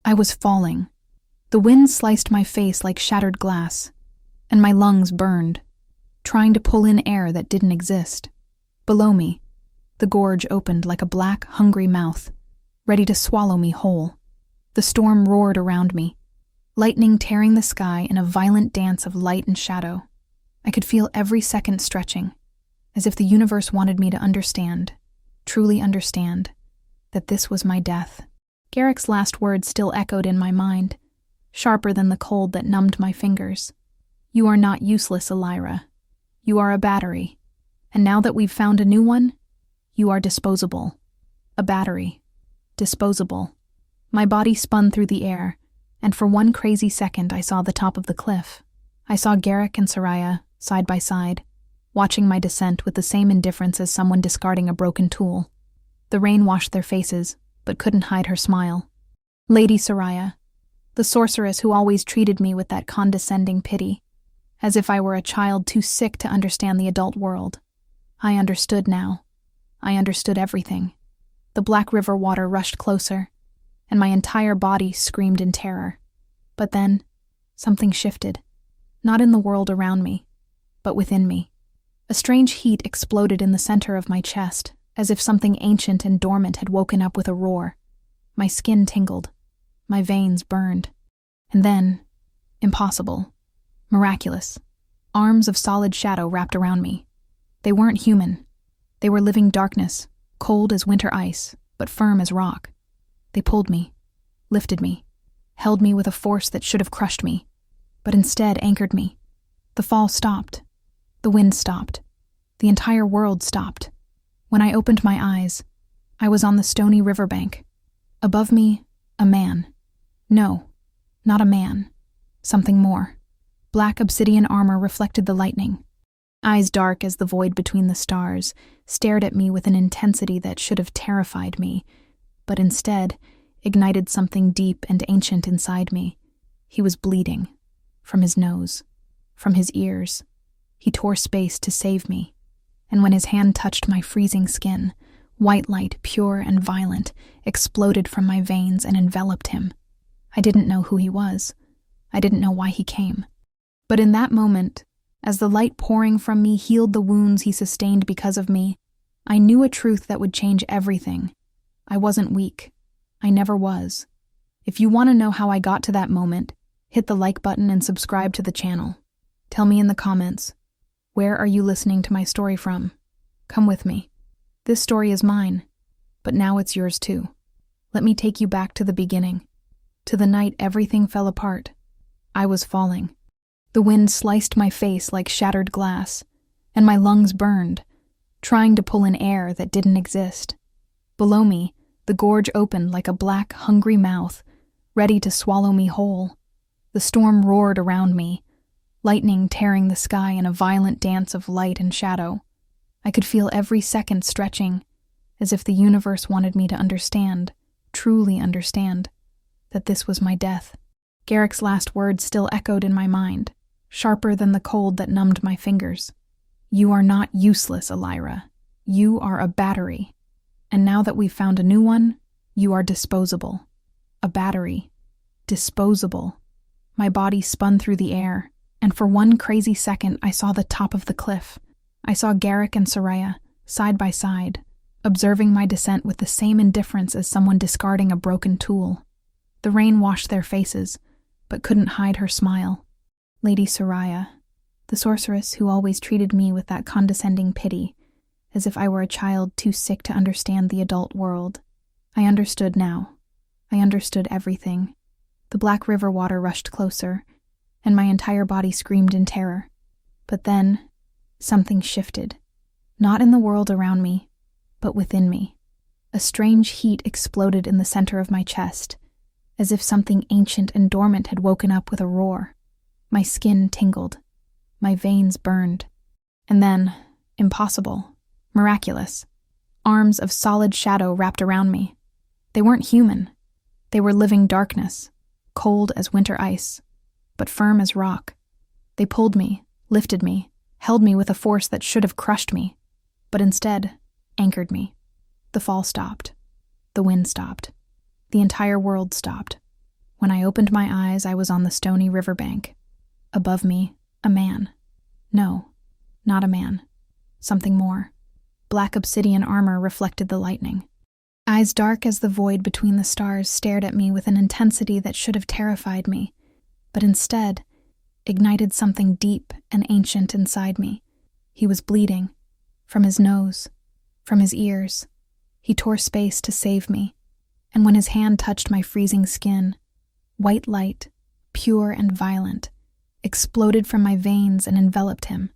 I was falling. The wind sliced my face like shattered glass, and my lungs burned, trying to pull in air that didn't exist. Below me, the gorge opened like a black, hungry mouth, ready to swallow me whole. The storm roared around me, lightning tearing the sky in a violent dance of light and shadow. I could feel every second stretching, as if the universe wanted me to understand, truly understand, that this was my death. Garrick's last words still echoed in my mind, sharper than the cold that numbed my fingers. You are not useless, Elyra. You are a battery. And now that we've found a new one, you are disposable. A battery. Disposable. My body spun through the air, and for one crazy second I saw the top of the cliff. I saw Garrick and Soraya, side by side, watching my descent with the same indifference as someone discarding a broken tool. The rain washed their faces, but couldn't hide her smile. Lady Soraya, the sorceress who always treated me with that condescending pity, as if I were a child too sick to understand the adult world. I understood now. I understood everything. The Black River water rushed closer, and my entire body screamed in terror. But then, something shifted. Not in the world around me, but within me. A strange heat exploded in the center of my chest, as if something ancient and dormant had woken up with a roar. My skin tingled. My veins burned. And then, impossible, miraculous, arms of solid shadow wrapped around me. They weren't human. They were living darkness, cold as winter ice, but firm as rock. They pulled me, lifted me, held me with a force that should have crushed me, but instead anchored me. The fall stopped. The wind stopped. The entire world stopped. When I opened my eyes, I was on the stony riverbank. Above me, a man. No, not a man. Something more. Black obsidian armor reflected the lightning. Eyes dark as the void between the stars, stared at me with an intensity that should have terrified me, but instead ignited something deep and ancient inside me. He was bleeding. From his nose. From his ears. He tore space to save me. And when his hand touched my freezing skin, white light, pure and violent, exploded from my veins and enveloped him. I didn't know who he was. I didn't know why he came. But in that moment, as the light pouring from me healed the wounds he sustained because of me, I knew a truth that would change everything. I wasn't weak. I never was. If you want to know how I got to that moment, hit the like button and subscribe to the channel. Tell me in the comments, where are you listening to my story from? Come with me. This story is mine, but now it's yours too. Let me take you back to the beginning, to the night everything fell apart. I was falling. The wind sliced my face like shattered glass, and my lungs burned, trying to pull in air that didn't exist. Below me, the gorge opened like a black, hungry mouth, ready to swallow me whole. The storm roared around me, lightning tearing the sky in a violent dance of light and shadow. I could feel every second stretching, as if the universe wanted me to understand, truly understand, that this was my death. Garrick's last words still echoed in my mind, sharper than the cold that numbed my fingers. You are not useless, Elyra. You are a battery. And now that we've found a new one, you are disposable. A battery. Disposable. My body spun through the air, and for one crazy second I saw the top of the cliff. I saw Garrick and Soraya, side by side, observing my descent with the same indifference as someone discarding a broken tool. The rain washed their faces, but couldn't hide her smile. Lady Soraya, the sorceress who always treated me with that condescending pity, as if I were a child too sick to understand the adult world. I understood now. I understood everything. The Black River water rushed closer, and my entire body screamed in terror. But then, something shifted. Not in the world around me, but within me. A strange heat exploded in the center of my chest, as if something ancient and dormant had woken up with a roar. My skin tingled. My veins burned. And then, impossible, miraculous, arms of solid shadow wrapped around me. They weren't human. They were living darkness, cold as winter ice, but firm as rock. They pulled me, lifted me, held me with a force that should have crushed me, but instead anchored me. The fall stopped. The wind stopped. The entire world stopped. When I opened my eyes, I was on the stony riverbank. Above me, a man. No, not a man. Something more. Black obsidian armor reflected the lightning. Eyes dark as the void between the stars stared at me with an intensity that should have terrified me, but instead ignited something deep and ancient inside me. He was bleeding. From his nose. From his ears. He tore space to save me, and when his hand touched my freezing skin, white light, pure and violent, exploded from my veins and enveloped him.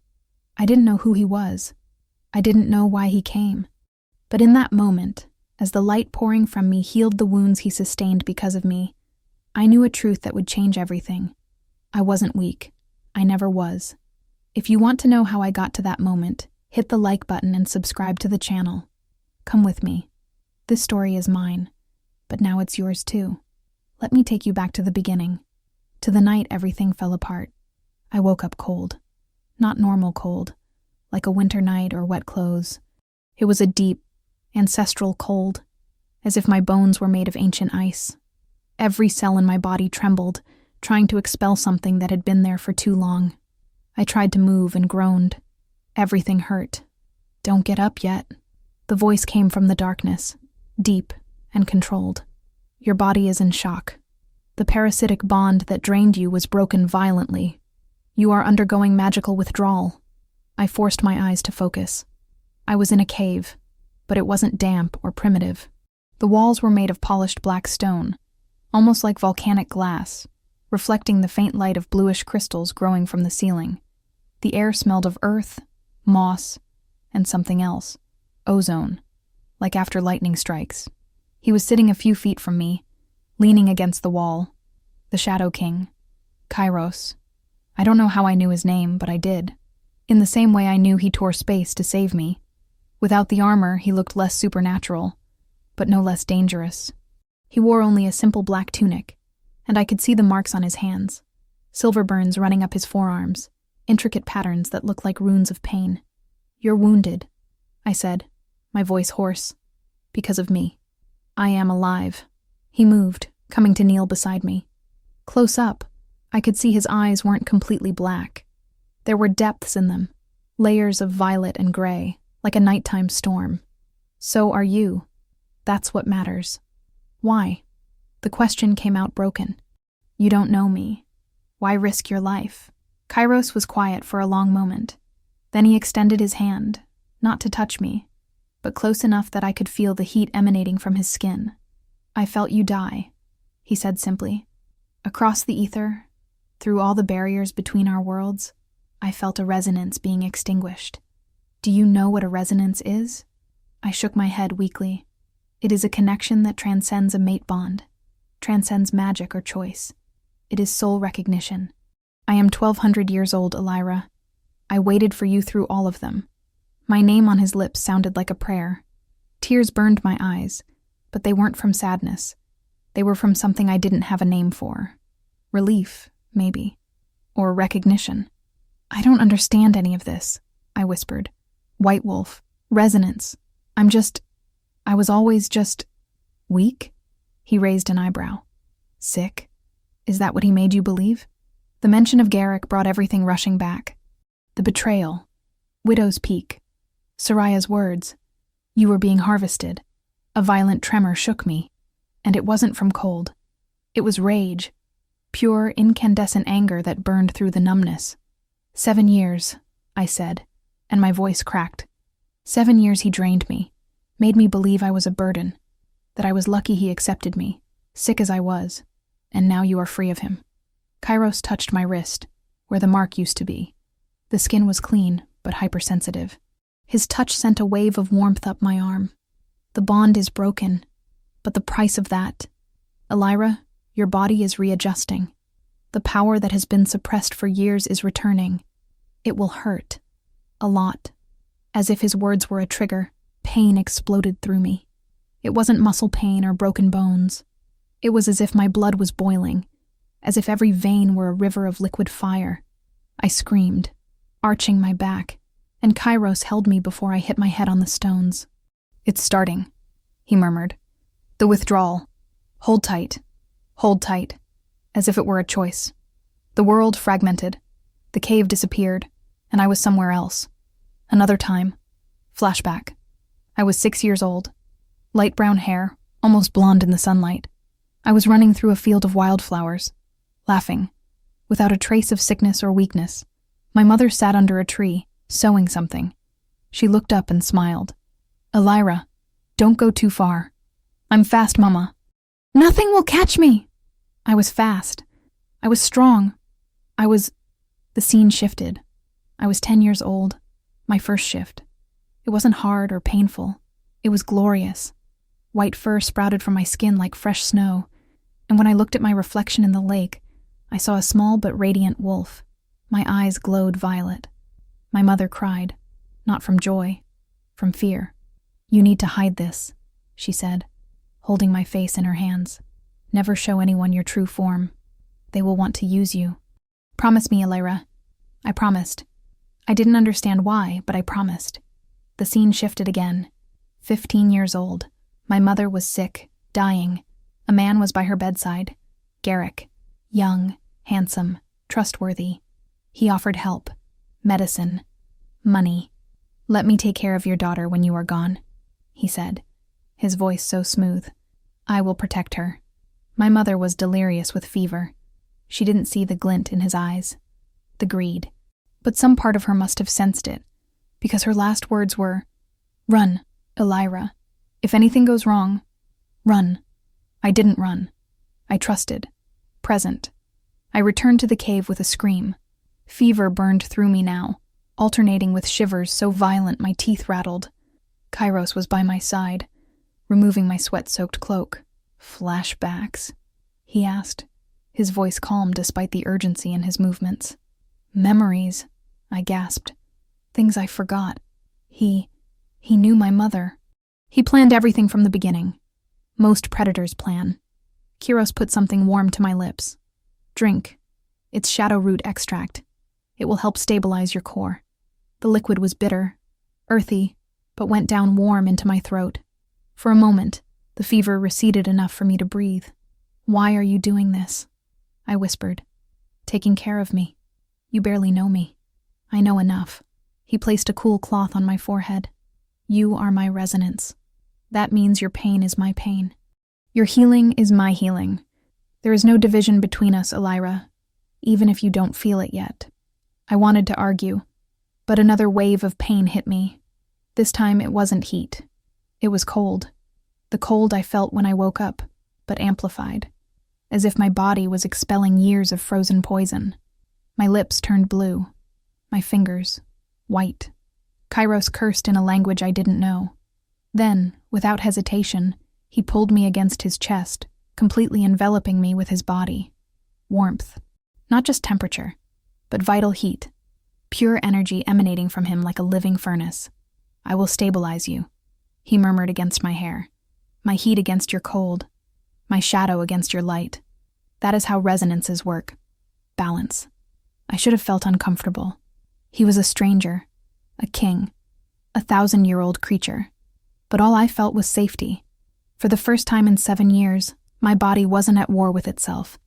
I didn't know who he was. I didn't know why he came. But in that moment, as the light pouring from me healed the wounds he sustained because of me, I knew a truth that would change everything. I wasn't weak. I never was. If you want to know how I got to that moment, hit the like button and subscribe to the channel. Come with me. This story is mine, but now it's yours too. Let me take you back to the beginning, to the night everything fell apart. I woke up cold. Not normal cold, like a winter night or wet clothes. It was a deep, ancestral cold, as if my bones were made of ancient ice. Every cell in my body trembled, trying to expel something that had been there for too long. I tried to move and groaned. Everything hurt. Don't get up yet. The voice came from the darkness, deep and controlled. Your body is in shock. The parasitic bond that drained you was broken violently. You are undergoing magical withdrawal. I forced my eyes to focus. I was in a cave, but it wasn't damp or primitive. The walls were made of polished black stone, almost like volcanic glass, reflecting the faint light of bluish crystals growing from the ceiling. The air smelled of earth, moss, and something else. Ozone, like after lightning strikes. He was sitting a few feet from me, leaning against the wall. The Shadow King, Kairos. I don't know how I knew his name, but I did. In the same way I knew he tore space to save me. Without the armor, he looked less supernatural, but no less dangerous. He wore only a simple black tunic, and I could see the marks on his hands, silver burns running up his forearms, intricate patterns that looked like runes of pain. You're wounded, I said, my voice hoarse. Because of me. I am alive. He moved, coming to kneel beside me. Close up, I could see his eyes weren't completely black. There were depths in them, layers of violet and gray, like a nighttime storm. So are you. That's what matters. Why? The question came out broken. You don't know me. Why risk your life? Kairos was quiet for a long moment. Then he extended his hand, not to touch me, but close enough that I could feel the heat emanating from his skin. I felt you die, he said simply. Across the ether, through all the barriers between our worlds, I felt a resonance being extinguished. Do you know what a resonance is? I shook my head weakly. It is a connection that transcends a mate bond, transcends magic or choice. It is soul recognition. I am 1,200 years old, Elyra. I waited for you through all of them. My name on his lips sounded like a prayer. Tears burned my eyes, but they weren't from sadness. They were from something I didn't have a name for. Relief, maybe. Or recognition. I don't understand any of this, I whispered. White Wolf, resonance. I was always just weak? He raised an eyebrow. Sick? Is that what he made you believe? The mention of Garrick brought everything rushing back. The betrayal. Widow's Peak. Soraya's words. You were being harvested. A violent tremor shook me. And it wasn't from cold. It was rage. Pure, incandescent anger that burned through the numbness. 7 years, I said, and my voice cracked. 7 years he drained me, made me believe I was a burden, that I was lucky he accepted me, sick as I was, and now you are free of him. Kairos touched my wrist, where the mark used to be. The skin was clean, but hypersensitive. His touch sent a wave of warmth up my arm. The bond is broken, but the price of that. Elyra, your body is readjusting. The power that has been suppressed for years is returning. It will hurt. A lot. As if his words were a trigger, pain exploded through me. It wasn't muscle pain or broken bones. It was as if my blood was boiling, as if every vein were a river of liquid fire. I screamed, arching my back, and Kairos held me before I hit my head on the stones. It's starting, he murmured. The withdrawal. Hold tight. Hold tight. as if it were a choice. The world fragmented. The cave disappeared, and I was somewhere else. Another time. Flashback. I was 6 years old. Light brown hair, almost blonde in the sunlight. I was running through a field of wildflowers, laughing, without a trace of sickness or weakness. My mother sat under a tree, sewing something. She looked up and smiled. "Elyra, don't go too far." "I'm fast, Mama." "Nothing will catch me." I was fast. I was strong. The scene shifted. I was 10 years old, my first shift. It wasn't hard or painful. It was glorious. White fur sprouted from my skin like fresh snow, and when I looked at my reflection in the lake, I saw a small but radiant wolf. My eyes glowed violet. My mother cried, not from joy, from fear. "You need to hide this," she said, holding my face in her hands. "Never show anyone your true form. They will want to use you. Promise me, Elyra." I promised. I didn't understand why, but I promised. The scene shifted again. 15 years old. My mother was sick, dying. A man was by her bedside. Garrick. Young, handsome, trustworthy. He offered help, medicine, money. "Let me take care of your daughter when you are gone," he said, his voice so smooth. "I will protect her." My mother was delirious with fever. She didn't see the glint in his eyes, the greed. But some part of her must have sensed it, because her last words were, "Run, Elyra. If anything goes wrong, run." I didn't run. I trusted. Present. I returned to the cave with a scream. Fever burned through me now, alternating with shivers so violent my teeth rattled. Kairos was by my side, removing my sweat-soaked cloak. "Flashbacks?" he asked, his voice calm despite the urgency in his movements. "Memories," I gasped. "Things I forgot. He knew my mother. He planned everything from the beginning. Most predators plan." Kairos put something warm to my lips. "Drink. It's shadow root extract. It will help stabilize your core." The liquid was bitter, earthy, but went down warm into my throat. For a moment, the fever receded enough for me to breathe. "Why are you doing this?" I whispered. "Taking care of me. You barely know me." "I know enough." He placed a cool cloth on my forehead. "You are my resonance. That means your pain is my pain. Your healing is my healing. There is no division between us, Elyra, even if you don't feel it yet." I wanted to argue, but another wave of pain hit me. This time it wasn't heat. It was cold. The cold I felt when I woke up, but amplified, as if my body was expelling years of frozen poison. My lips turned blue. My fingers, white. Kairos cursed in a language I didn't know. Then, without hesitation, he pulled me against his chest, completely enveloping me with his body. Warmth. Not just temperature, but vital heat. Pure energy emanating from him like a living furnace. "I will stabilize you," he murmured against my hair. "My heat against your cold. My shadow against your light. That is how resonances work. Balance." I should have felt uncomfortable. He was a stranger, a king, 1,000-year-old creature. But all I felt was safety. For the first time in 7 years, my body wasn't at war with itself.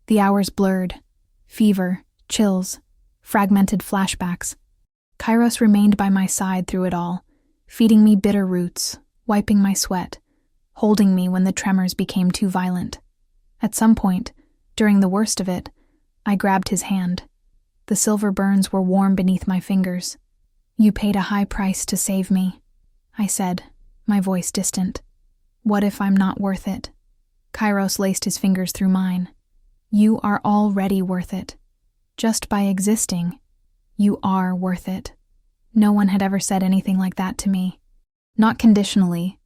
The hours blurred. Fever, chills, fragmented flashbacks. Kairos remained by my side through it all, feeding me bitter roots, wiping my sweat, holding me when the tremors became too violent. At some point, during the worst of it, I grabbed his hand. The silver burns were warm beneath my fingers. "You paid a high price to save me," I said, my voice distant. "What if I'm not worth it?" Kairos laced his fingers through mine. "You are already worth it. Just by existing, you are worth it." No one had ever said anything like that to me. Not conditionally,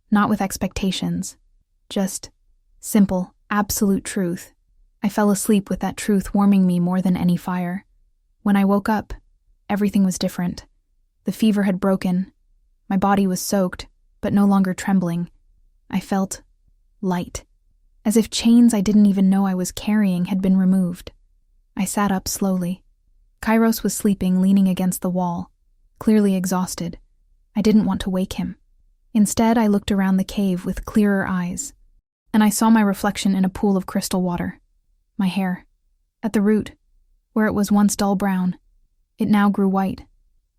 not with expectations. Just simple, absolute truth. I fell asleep with that truth warming me more than any fire. When I woke up, everything was different. The fever had broken. My body was soaked, but no longer trembling. I felt light, as if chains I didn't even know I was carrying had been removed. I sat up slowly. Kairos was sleeping, leaning against the wall, clearly exhausted. I didn't want to wake him. Instead, I looked around the cave with clearer eyes, and I saw my reflection in a pool of crystal water. My hair. At the root, where it was once dull brown, it now grew white,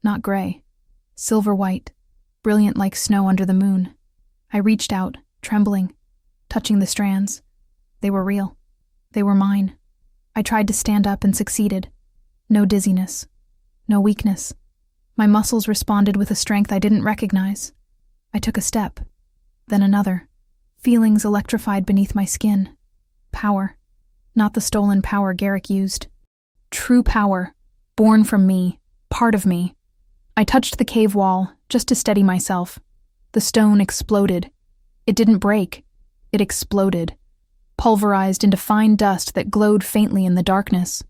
not gray, silver white, brilliant like snow under the moon. I reached out, trembling, touching the strands. They were real. They were mine. I tried to stand up and succeeded. No dizziness. No weakness. My muscles responded with a strength I didn't recognize. I took a step, then another. Feelings electrified beneath my skin. Power. Not the stolen power Garrick used. True power. Born from me. Part of me. I touched the cave wall, just to steady myself. The stone exploded. It didn't break. It exploded. Pulverized into fine dust that glowed faintly in the darkness.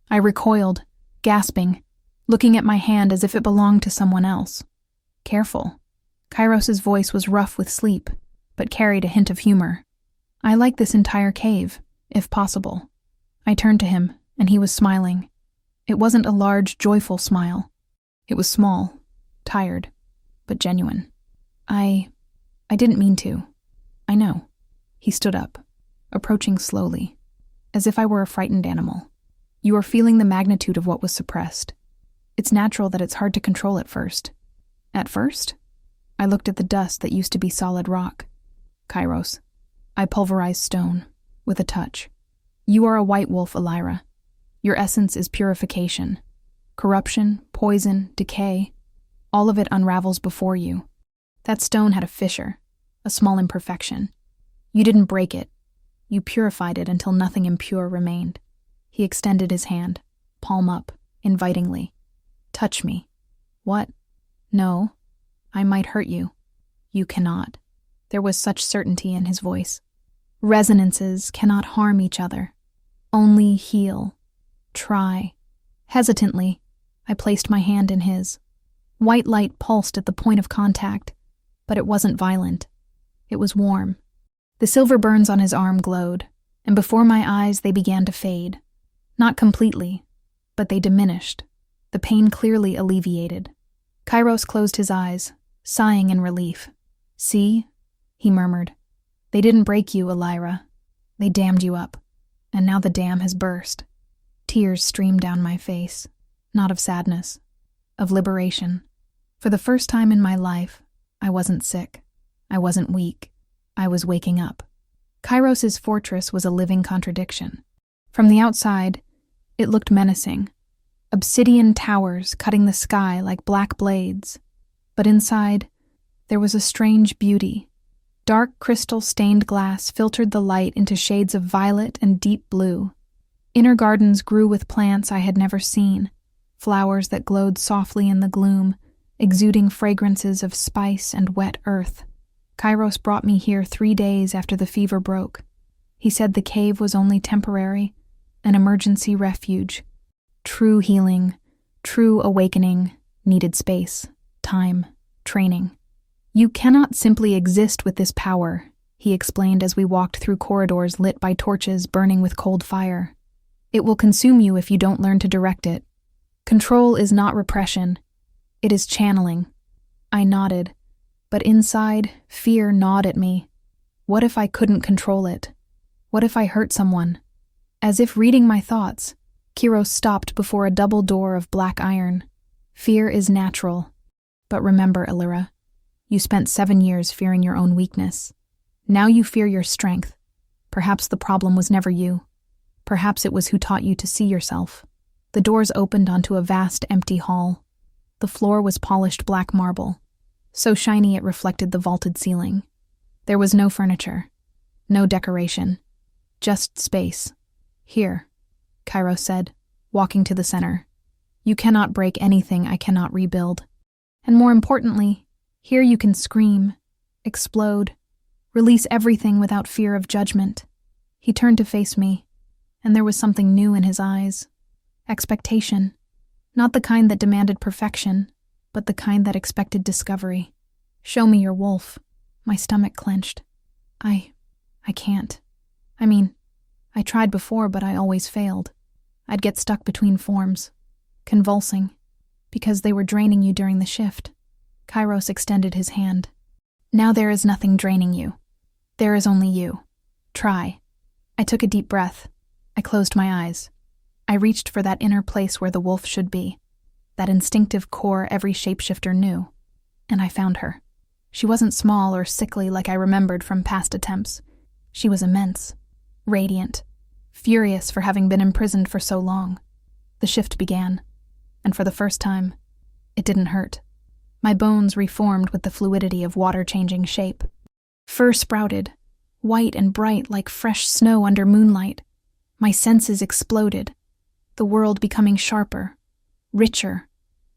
I recoiled, gasping, looking at my hand as if it belonged to someone else. Careful. Kairos's voice was rough with sleep, but carried a hint of humor. I like this entire cave, if possible. I turned to him, and he was smiling. It wasn't a large, joyful smile. It was small, tired, but genuine. I didn't mean to. I know. He stood up, approaching slowly, as if I were a frightened animal. You are feeling the magnitude of what was suppressed. It's natural that it's hard to control at first. At first? I looked at the dust that used to be solid rock. Kairos. I pulverized stone, with a touch. You are a white wolf, Elyra. Your essence is purification. Corruption, poison, decay, all of it unravels before you. That stone had a fissure, a small imperfection. You didn't break it. You purified it until nothing impure remained. He extended his hand, palm up, invitingly. Touch me. What? No. I might hurt you. You cannot. There was such certainty in his voice. Resonances cannot harm each other. Only heal. Try. Hesitantly, I placed my hand in his. White light pulsed at the point of contact, but it wasn't violent. It was warm. The silver burns on his arm glowed, and before my eyes they began to fade. Not completely, but they diminished, the pain clearly alleviated. Kairos closed his eyes, sighing in relief. See? He murmured. They didn't break you, Elyra. They dammed you up, and now the dam has burst. Tears streamed down my face, not of sadness, of liberation. For the first time in my life, I wasn't sick. I wasn't weak. I was waking up. Kairos's fortress was a living contradiction. From the outside, it looked menacing. Obsidian towers cutting the sky like black blades. But inside, there was a strange beauty. Dark crystal-stained glass filtered the light into shades of violet and deep blue. Inner gardens grew with plants I had never seen, flowers that glowed softly in the gloom, exuding fragrances of spice and wet earth. Kairos brought me here 3 days after the fever broke. He said the cave was only temporary, an emergency refuge. True healing, true awakening, needed space, time, training. You cannot simply exist with this power, he explained as we walked through corridors lit by torches burning with cold fire. It will consume you if you don't learn to direct it. Control is not repression. It is channeling. I nodded, but inside, fear gnawed at me. What if I couldn't control it? What if I hurt someone? As if reading my thoughts, Kairos stopped before a double door of black iron. Fear is natural. But remember, Elyra, you spent 7 years fearing your own weakness. Now you fear your strength. Perhaps the problem was never you. Perhaps it was who taught you to see yourself. The doors opened onto a vast, empty hall. The floor was polished black marble, so shiny it reflected the vaulted ceiling. There was no furniture, no decoration, just space. Here, Kairos said, walking to the center. You cannot break anything I cannot rebuild. And more importantly, here you can scream, explode, release everything without fear of judgment. He turned to face me, and there was something new in his eyes. Expectation. Not the kind that demanded perfection, but the kind that expected discovery. Show me your wolf. My stomach clenched. I can't. I mean, I tried before, but I always failed. I'd get stuck between forms, convulsing, because they were draining you during the shift. Kairos extended his hand. Now there is nothing draining you. There is only you. Try. I took a deep breath. I closed my eyes. I reached for that inner place where the wolf should be, that instinctive core every shapeshifter knew, and I found her. She wasn't small or sickly like I remembered from past attempts. She was immense, radiant, furious for having been imprisoned for so long. The shift began, and for the first time, it didn't hurt. My bones reformed with the fluidity of water-changing shape. Fur sprouted, white and bright like fresh snow under moonlight. My senses exploded, the world becoming sharper, richer.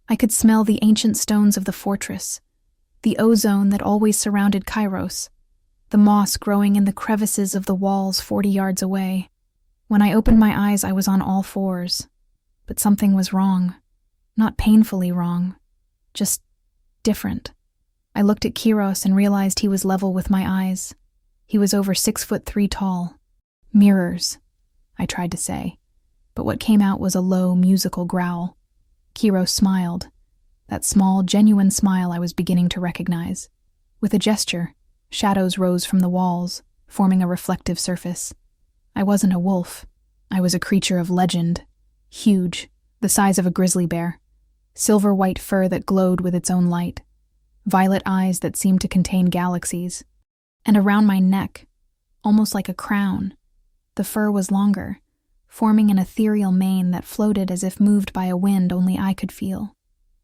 I could smell the ancient stones of the fortress, the ozone that always surrounded Kairos, the moss growing in the crevices of the walls 40 yards away. When I opened my eyes, I was on all fours. But something was wrong. Not painfully wrong, just different. I looked at Kairos and realized he was level with my eyes. He was over 6'3" tall. Mirrors, I tried to say, but what came out was a low, musical growl. Kairos smiled, that small, genuine smile I was beginning to recognize. With a gesture, shadows rose from the walls, forming a reflective surface. I wasn't a wolf. I was a creature of legend, huge, the size of a grizzly bear, silver-white fur that glowed with its own light, violet eyes that seemed to contain galaxies, and around my neck, almost like a crown, the fur was longer, forming an ethereal mane that floated as if moved by a wind only I could feel.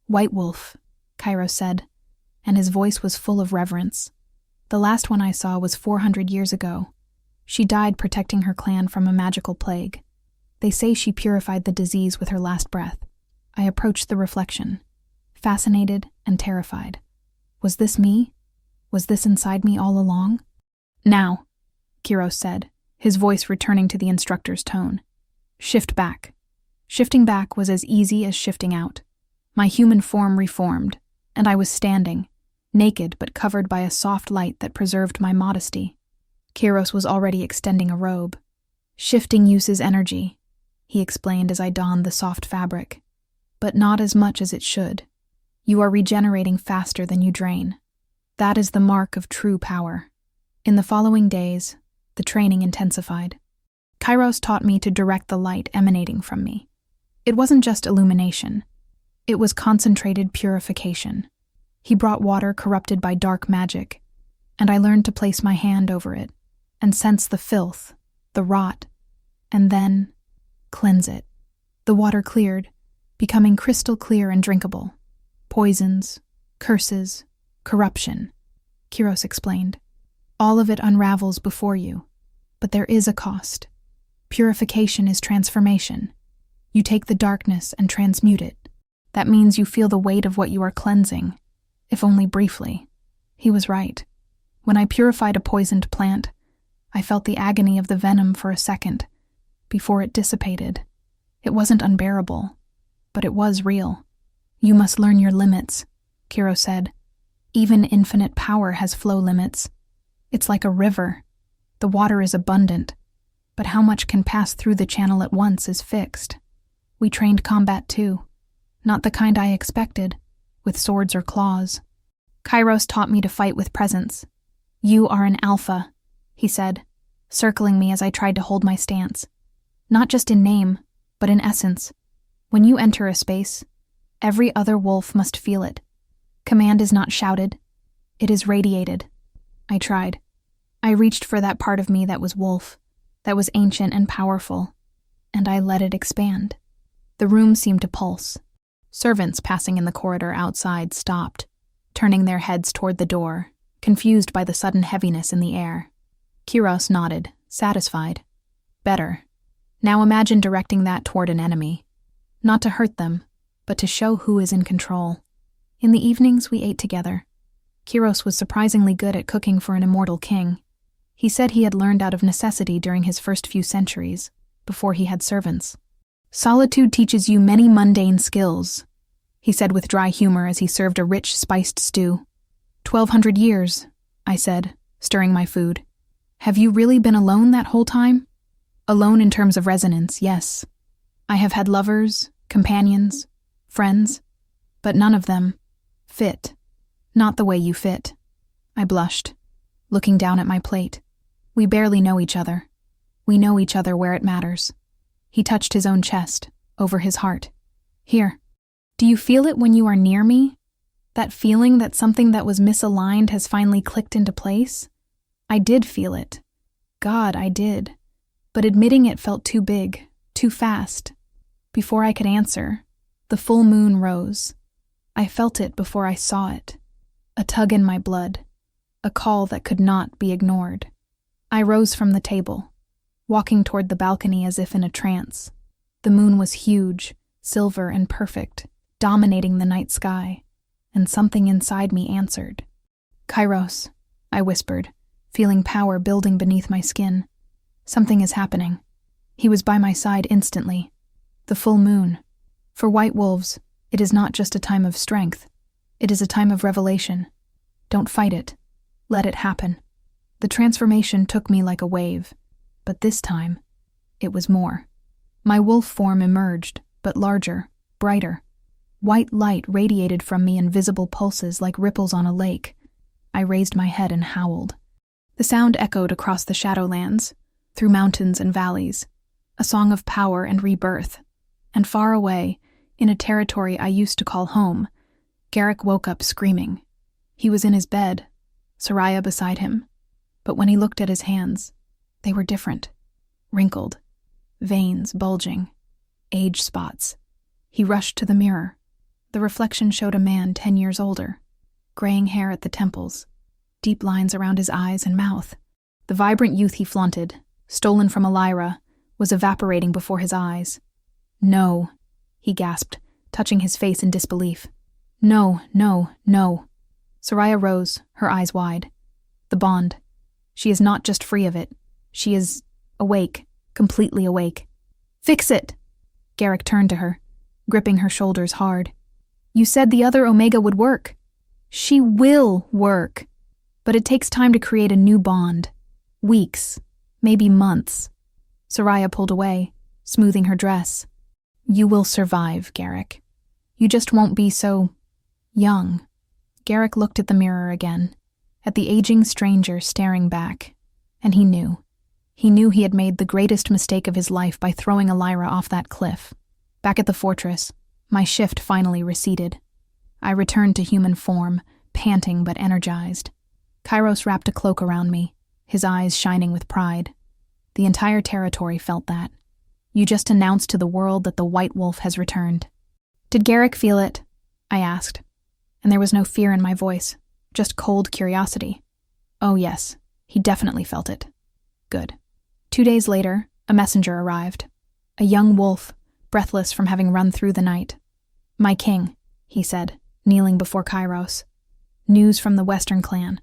"White Wolf," Kairos said, and his voice was full of reverence. "The last one I saw was 400 years ago. She died protecting her clan from a magical plague. They say she purified the disease with her last breath." I approached the reflection, fascinated and terrified. Was this me? Was this inside me all along? "Now," Kairos said, his voice returning to the instructor's tone. "Shift back." Shifting back was as easy as shifting out. My human form reformed, and I was standing, naked but covered by a soft light that preserved my modesty. Kairos was already extending a robe. "Shifting uses energy," he explained as I donned the soft fabric. "But not as much as it should. You are regenerating faster than you drain. That is the mark of true power." In the following days, the training intensified. Kairos taught me to direct the light emanating from me. It wasn't just illumination. It was concentrated purification. He brought water corrupted by dark magic, and I learned to place my hand over it and sense the filth, the rot, and then cleanse it. The water cleared, becoming crystal clear and drinkable. Poisons, curses, corruption, Kairos explained. All of it unravels before you, but there is a cost. Purification is transformation. You take the darkness and transmute it. That means you feel the weight of what you are cleansing, if only briefly. He was right. When I purified a poisoned plant, I felt the agony of the venom for a second, before it dissipated. It wasn't unbearable, but it was real. "You must learn your limits," Kairos said. "Even infinite power has flow limits. It's like a river. The water is abundant, but how much can pass through the channel at once is fixed." We trained combat too. Not the kind I expected, with swords or claws. Kairos taught me to fight with presence. "You are an alpha," he said, circling me as I tried to hold my stance. "Not just in name, but in essence. When you enter a space, every other wolf must feel it. Command is not shouted, it is radiated." I tried. I reached for that part of me that was wolf, that was ancient and powerful, and I let it expand. The room seemed to pulse. Servants passing in the corridor outside stopped, turning their heads toward the door, confused by the sudden heaviness in the air. Kairos nodded, satisfied. "Better. Now imagine directing that toward an enemy. Not to hurt them, but to show who is in control." In the evenings, we ate together. Kairos was surprisingly good at cooking for an immortal king. He said he had learned out of necessity during his first few centuries, before he had servants. "Solitude teaches you many mundane skills," he said with dry humor as he served a rich, spiced stew. 1,200 years, I said, stirring my food. "Have you really been alone that whole time?" "Alone in terms of resonance, yes. I have had lovers, companions, friends, but none of them fit. Not the way you fit." I blushed, looking down at my plate. "We barely know each other. We know each other where it matters." He touched his own chest, over his heart. Here. Do you feel it when you are near me? That feeling that something that was misaligned has finally clicked into place? I did feel it. God, I did. But admitting it felt too big, too fast. Before I could answer, the full moon rose. I felt it before I saw it. A tug in my blood. A call that could not be ignored. I rose from the table, walking toward the balcony as if in a trance. The moon was huge, silver and perfect, dominating the night sky, and something inside me answered. Kairos, I whispered, feeling power building beneath my skin. Something is happening. He was by my side instantly. The full moon. For white wolves, it is not just a time of strength. It is a time of revelation. Don't fight it. Let it happen. The transformation took me like a wave, but this time, it was more. My wolf form emerged, but larger, brighter. White light radiated from me in visible pulses like ripples on a lake. I raised my head and howled. The sound echoed across the Shadowlands, through mountains and valleys, a song of power and rebirth. And far away, in a territory I used to call home, Garrick woke up screaming. He was in his bed, Soraya beside him. But when he looked at his hands, they were different. Wrinkled, veins bulging, age spots. He rushed to the mirror. The reflection showed a man 10 years older, graying hair at the temples, deep lines around his eyes and mouth. The vibrant youth he flaunted, stolen from Elyra, was evaporating before his eyes. No, he gasped, touching his face in disbelief. No, no, no. Soraya rose, her eyes wide. The bond. She is not just free of it. She is awake, completely awake. Fix it! Garrick turned to her, gripping her shoulders hard. You said the other Omega would work. She will work. But it takes time to create a new bond. Weeks, maybe months. Soraya pulled away, smoothing her dress. You will survive, Garrick. You just won't be so young. Garrick looked at the mirror again, at the aging stranger staring back, and he knew. He knew he had made the greatest mistake of his life by throwing Elyra off that cliff. Back at the fortress, my shift finally receded. I returned to human form, panting but energized. Kairos wrapped a cloak around me, his eyes shining with pride. The entire territory felt that. You just announced to the world that the White Wolf has returned. Did Garrick feel it? I asked, and there was no fear in my voice, just cold curiosity. Oh yes, he definitely felt it. Good. 2 days later, a messenger arrived. A young wolf, breathless from having run through the night. My king, he said, kneeling before Kairos. News from the Western clan.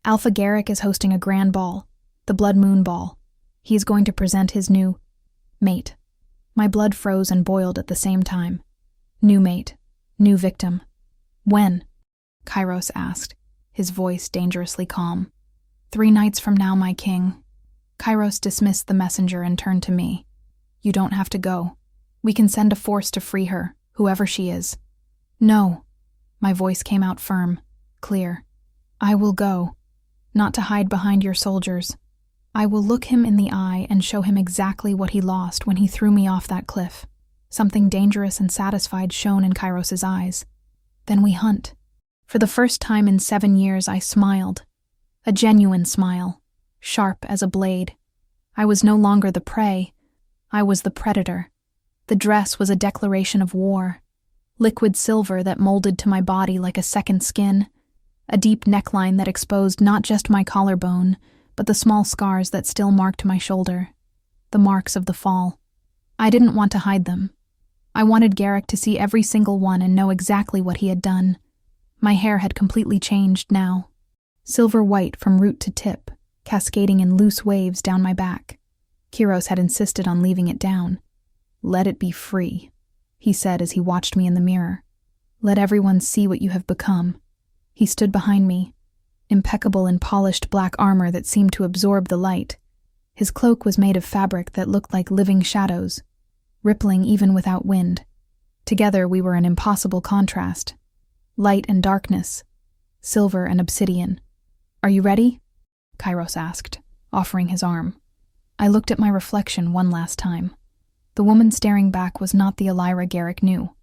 Alpha Garrick is hosting a grand ball, the Blood Moon Ball. He is going to present his new mate. My blood froze and boiled at the same time. New mate, new victim. When? Kairos asked, his voice dangerously calm. 3 nights from now, my king. Kairos dismissed the messenger and turned to me. You don't have to go. We can send a force to free her, whoever she is. No. My voice came out firm, clear. I will go. Not to hide behind your soldiers. I will look him in the eye and show him exactly what he lost when he threw me off that cliff. Something dangerous and satisfied shone in Kairos's eyes. Then we hunt. For the first time in 7 years, I smiled. A genuine smile, sharp as a blade. I was no longer the prey. I was the predator. The dress was a declaration of war. Liquid silver that molded to my body like a second skin. A deep neckline that exposed not just my collarbone, but the small scars that still marked my shoulder. The marks of the fall. I didn't want to hide them. I wanted Garrick to see every single one and know exactly what he had done. My hair had completely changed now. Silver white from root to tip, cascading in loose waves down my back. Kairos had insisted on leaving it down. Let it be free, he said as he watched me in the mirror. Let everyone see what you have become. He stood behind me, impeccable in polished black armor that seemed to absorb the light. His cloak was made of fabric that looked like living shadows, rippling even without wind. Together we were an impossible contrast. Light and darkness, silver and obsidian. Are you ready? Kairos asked, offering his arm. I looked at my reflection one last time. The woman staring back was not the Elyra Garrick knew.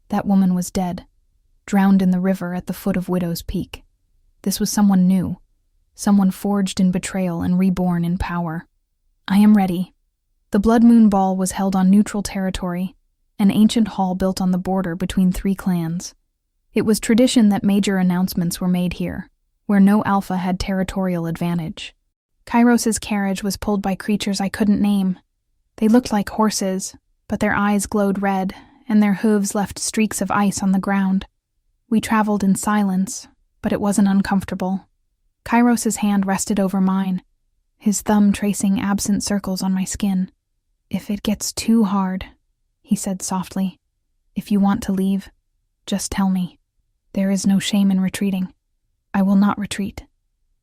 That woman was dead, drowned in the river at the foot of Widow's Peak. This was someone new, someone forged in betrayal and reborn in power. I am ready. The Blood Moon Ball was held on neutral territory, an ancient hall built on the border between 3 clans. It was tradition that major announcements were made here, where no alpha had territorial advantage. Kairos's carriage was pulled by creatures I couldn't name. They looked like horses, but their eyes glowed red, and their hooves left streaks of ice on the ground. We traveled in silence, but it wasn't uncomfortable. Kairos's hand rested over mine, his thumb tracing absent circles on my skin. "If it gets too hard," he said softly, "if you want to leave, just tell me. There is no shame in retreating. I will not retreat."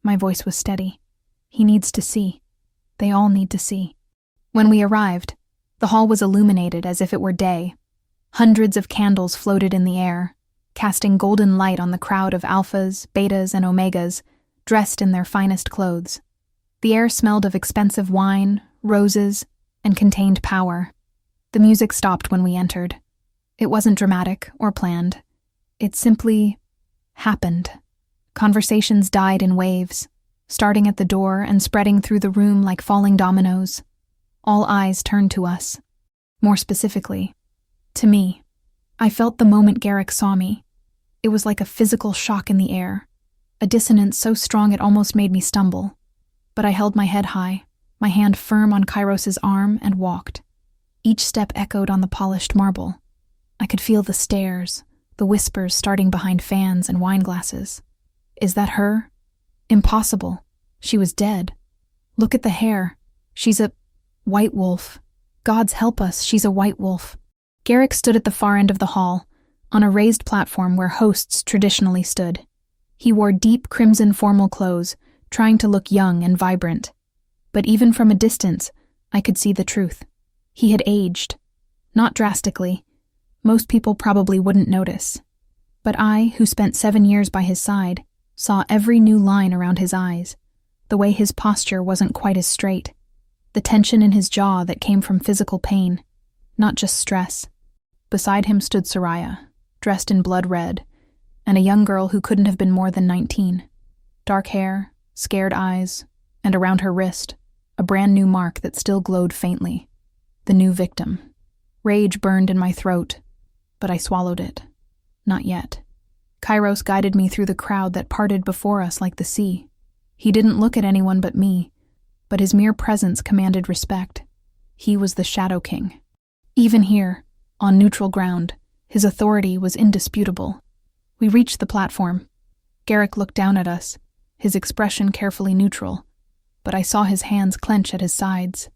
My voice was steady. "He needs to see. They all need to see." When we arrived, the hall was illuminated as if it were day. Hundreds of candles floated in the air, casting golden light on the crowd of alphas, betas, and omegas, dressed in their finest clothes. The air smelled of expensive wine, roses, and contained power. The music stopped when we entered. It wasn't dramatic or planned. It simply happened. Conversations died in waves, starting at the door and spreading through the room like falling dominoes. All eyes turned to us. More specifically, to me. I felt the moment Garrick saw me. It was like a physical shock in the air, a dissonance so strong it almost made me stumble. But I held my head high, my hand firm on Kairos's arm, and walked. Each step echoed on the polished marble. I could feel the stares, the whispers starting behind fans and wine glasses. "Is that her? Impossible. She was dead. Look at the hair. She's a white wolf. Gods help us, she's a white wolf." Garrick stood at the far end of the hall, on a raised platform where hosts traditionally stood. He wore deep crimson formal clothes, trying to look young and vibrant. But even from a distance, I could see the truth. He had aged. Not drastically. Most people probably wouldn't notice. But I, who spent 7 years by his side, saw every new line around his eyes, the way his posture wasn't quite as straight, the tension in his jaw that came from physical pain, not just stress. Beside him stood Soraya, dressed in blood red, and a young girl who couldn't have been more than 19. Dark hair, scared eyes, and around her wrist, a brand new mark that still glowed faintly. The new victim. Rage burned in my throat, but I swallowed it. Not yet. Kairos guided me through the crowd that parted before us like the sea. He didn't look at anyone but me, but his mere presence commanded respect. He was the Shadow King. Even here, on neutral ground, his authority was indisputable. We reached the platform. Garrick looked down at us, his expression carefully neutral, but I saw his hands clench at his sides.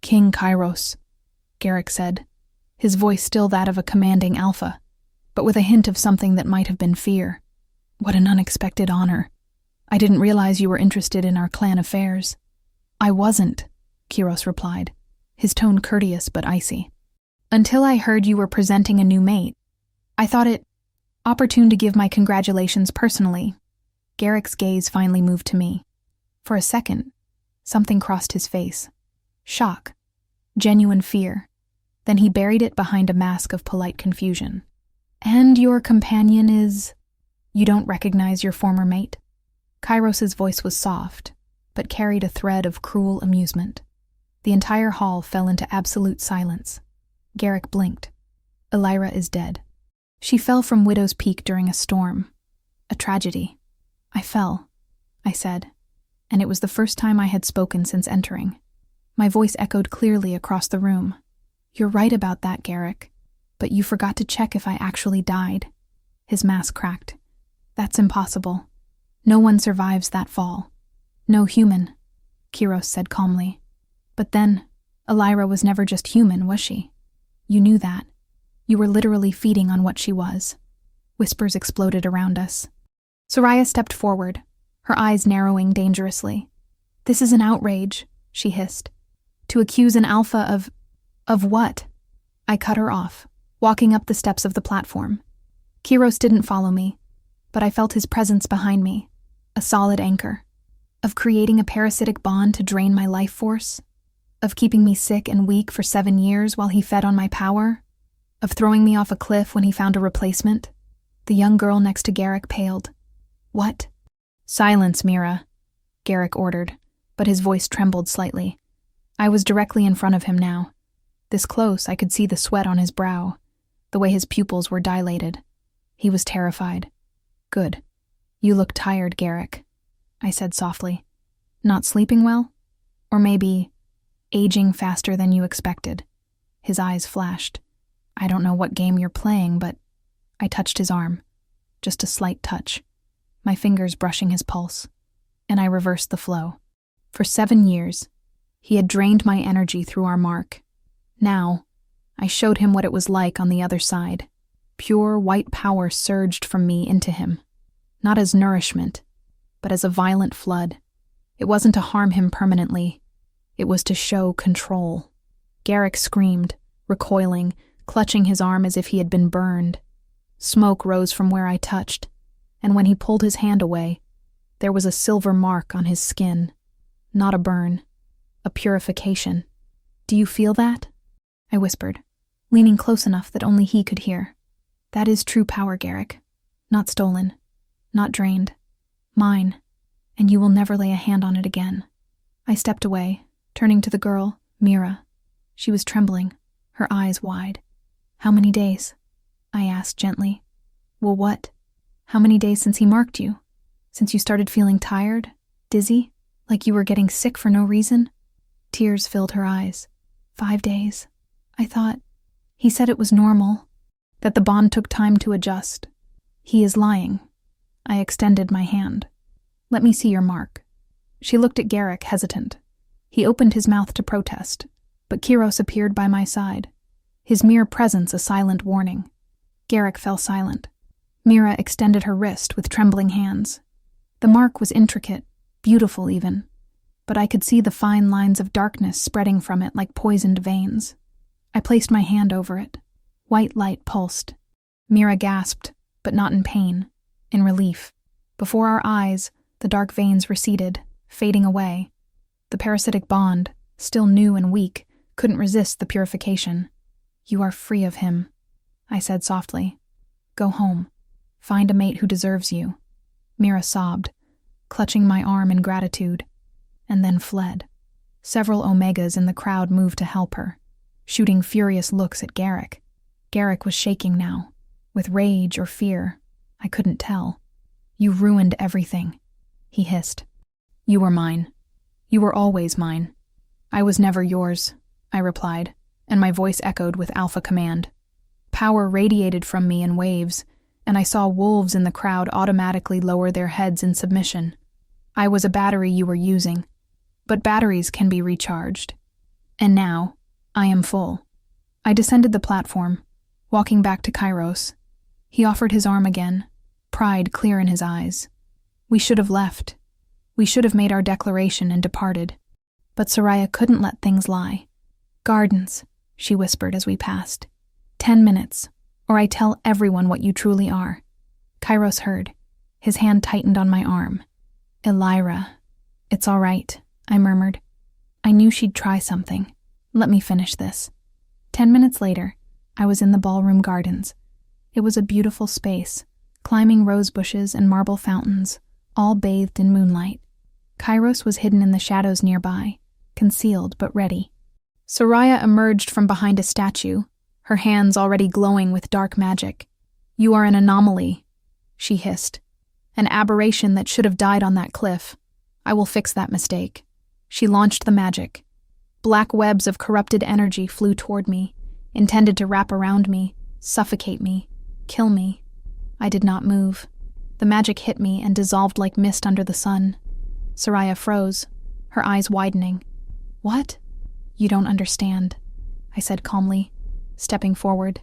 "King Kairos," Garrick said, his voice still that of a commanding alpha, but with a hint of something that might have been fear. "What an unexpected honor. I didn't realize you were interested in our clan affairs." "I wasn't," Kiros replied, his tone courteous but icy. "Until I heard you were presenting a new mate. I thought it opportune to give my congratulations personally." Garrick's gaze finally moved to me. For a second, something crossed his face. Shock. Genuine fear. Then he buried it behind a mask of polite confusion. "And your companion is... You don't recognize your former mate?" Kairos's voice was soft, but carried a thread of cruel amusement. The entire hall fell into absolute silence. Garrick blinked. "Elyra is dead. She fell from Widow's Peak during a storm. A tragedy. I fell," I said, and it was the first time I had spoken since entering. My voice echoed clearly across the room. "You're right about that, Garrick, but you forgot to check if I actually died." His mask cracked. "That's impossible. No one survives that fall. No human," Kiros said calmly. "But then, Elyra was never just human, was she? You knew that. You were literally feeding on what she was." Whispers exploded around us. Soraya stepped forward, her eyes narrowing dangerously. "This is an outrage," she hissed. "To accuse an alpha of what?" I cut her off, walking up the steps of the platform. Kiros didn't follow me, but I felt his presence behind me, a solid anchor. Of creating a parasitic bond to drain my life force? Of keeping me sick and weak for 7 years while he fed on my power? Of throwing me off a cliff when he found a replacement? The young girl next to Garrick paled. What? Silence, Mira, Garrick ordered, but his voice trembled slightly. I was directly in front of him now. This close, I could see the sweat on his brow, the way his pupils were dilated. He was terrified. Good. You look tired, Garrick, I said softly. Not sleeping well? Or maybe aging faster than you expected? His eyes flashed. I don't know what game you're playing, but I touched his arm. Just a slight touch, my fingers brushing his pulse, and I reversed the flow. For 7 years, he had drained my energy through our mark. Now, I showed him what it was like on the other side. Pure white power surged from me into him, not as nourishment, but as a violent flood. It wasn't to harm him permanently. It was to show control. Garrick screamed, recoiling, clutching his arm as if he had been burned. Smoke rose from where I touched, and when he pulled his hand away, there was a silver mark on his skin. Not a burn, a purification. Do you feel that? I whispered, leaning close enough that only he could hear. That is true power, Garrick. Not stolen, not drained. Mine, and you will never lay a hand on it again. I stepped away, turning to the girl, Mira. She was trembling, her eyes wide. How many days? I asked gently. Well, what? How many days since he marked you? Since you started feeling tired, dizzy, like you were getting sick for no reason? Tears filled her eyes. 5 days. I thought, he said it was normal, that the bond took time to adjust. He is lying. I extended my hand. Let me see your mark. She looked at Garrick, hesitant. He opened his mouth to protest, but Kiros appeared by my side, his mere presence a silent warning. Garrick fell silent. Mira extended her wrist with trembling hands. The mark was intricate, beautiful even, but I could see the fine lines of darkness spreading from it like poisoned veins. I placed my hand over it. White light pulsed. Mira gasped, but not in pain, in relief. Before our eyes, the dark veins receded, fading away. The parasitic bond, still new and weak, couldn't resist the purification. You are free of him, I said softly. Go home. Find a mate who deserves you. Mira sobbed, clutching my arm in gratitude, and then fled. Several Omegas in the crowd moved to help her, shooting furious looks at Garrick. Garrick was shaking now, with rage or fear. I couldn't tell. You ruined everything, he hissed. You were mine. You were always mine. I was never yours, I replied, and my voice echoed with alpha command. Power radiated from me in waves, and I saw wolves in the crowd automatically lower their heads in submission. I was a battery you were using, but batteries can be recharged. And now, I am full. I descended the platform, walking back to Kairos. He offered his arm again, pride clear in his eyes. We should have left. We should have made our declaration and departed. But Soraya couldn't let things lie. Gardens, she whispered as we passed. 10 minutes, or I tell everyone what you truly are. Kairos heard. His hand tightened on my arm. Elyra. It's all right, I murmured. I knew she'd try something. Let me finish this. 10 minutes later, I was in the ballroom gardens. It was a beautiful space, climbing rose bushes and marble fountains, all bathed in moonlight. Kairos was hidden in the shadows nearby, concealed but ready. Soraya emerged from behind a statue, her hands already glowing with dark magic. You are an anomaly, she hissed. An aberration that should have died on that cliff. I will fix that mistake. She launched the magic. Black webs of corrupted energy flew toward me, intended to wrap around me, suffocate me, kill me. I did not move. The magic hit me and dissolved like mist under the sun. Soraya froze, her eyes widening. What? You don't understand, I said calmly, stepping forward.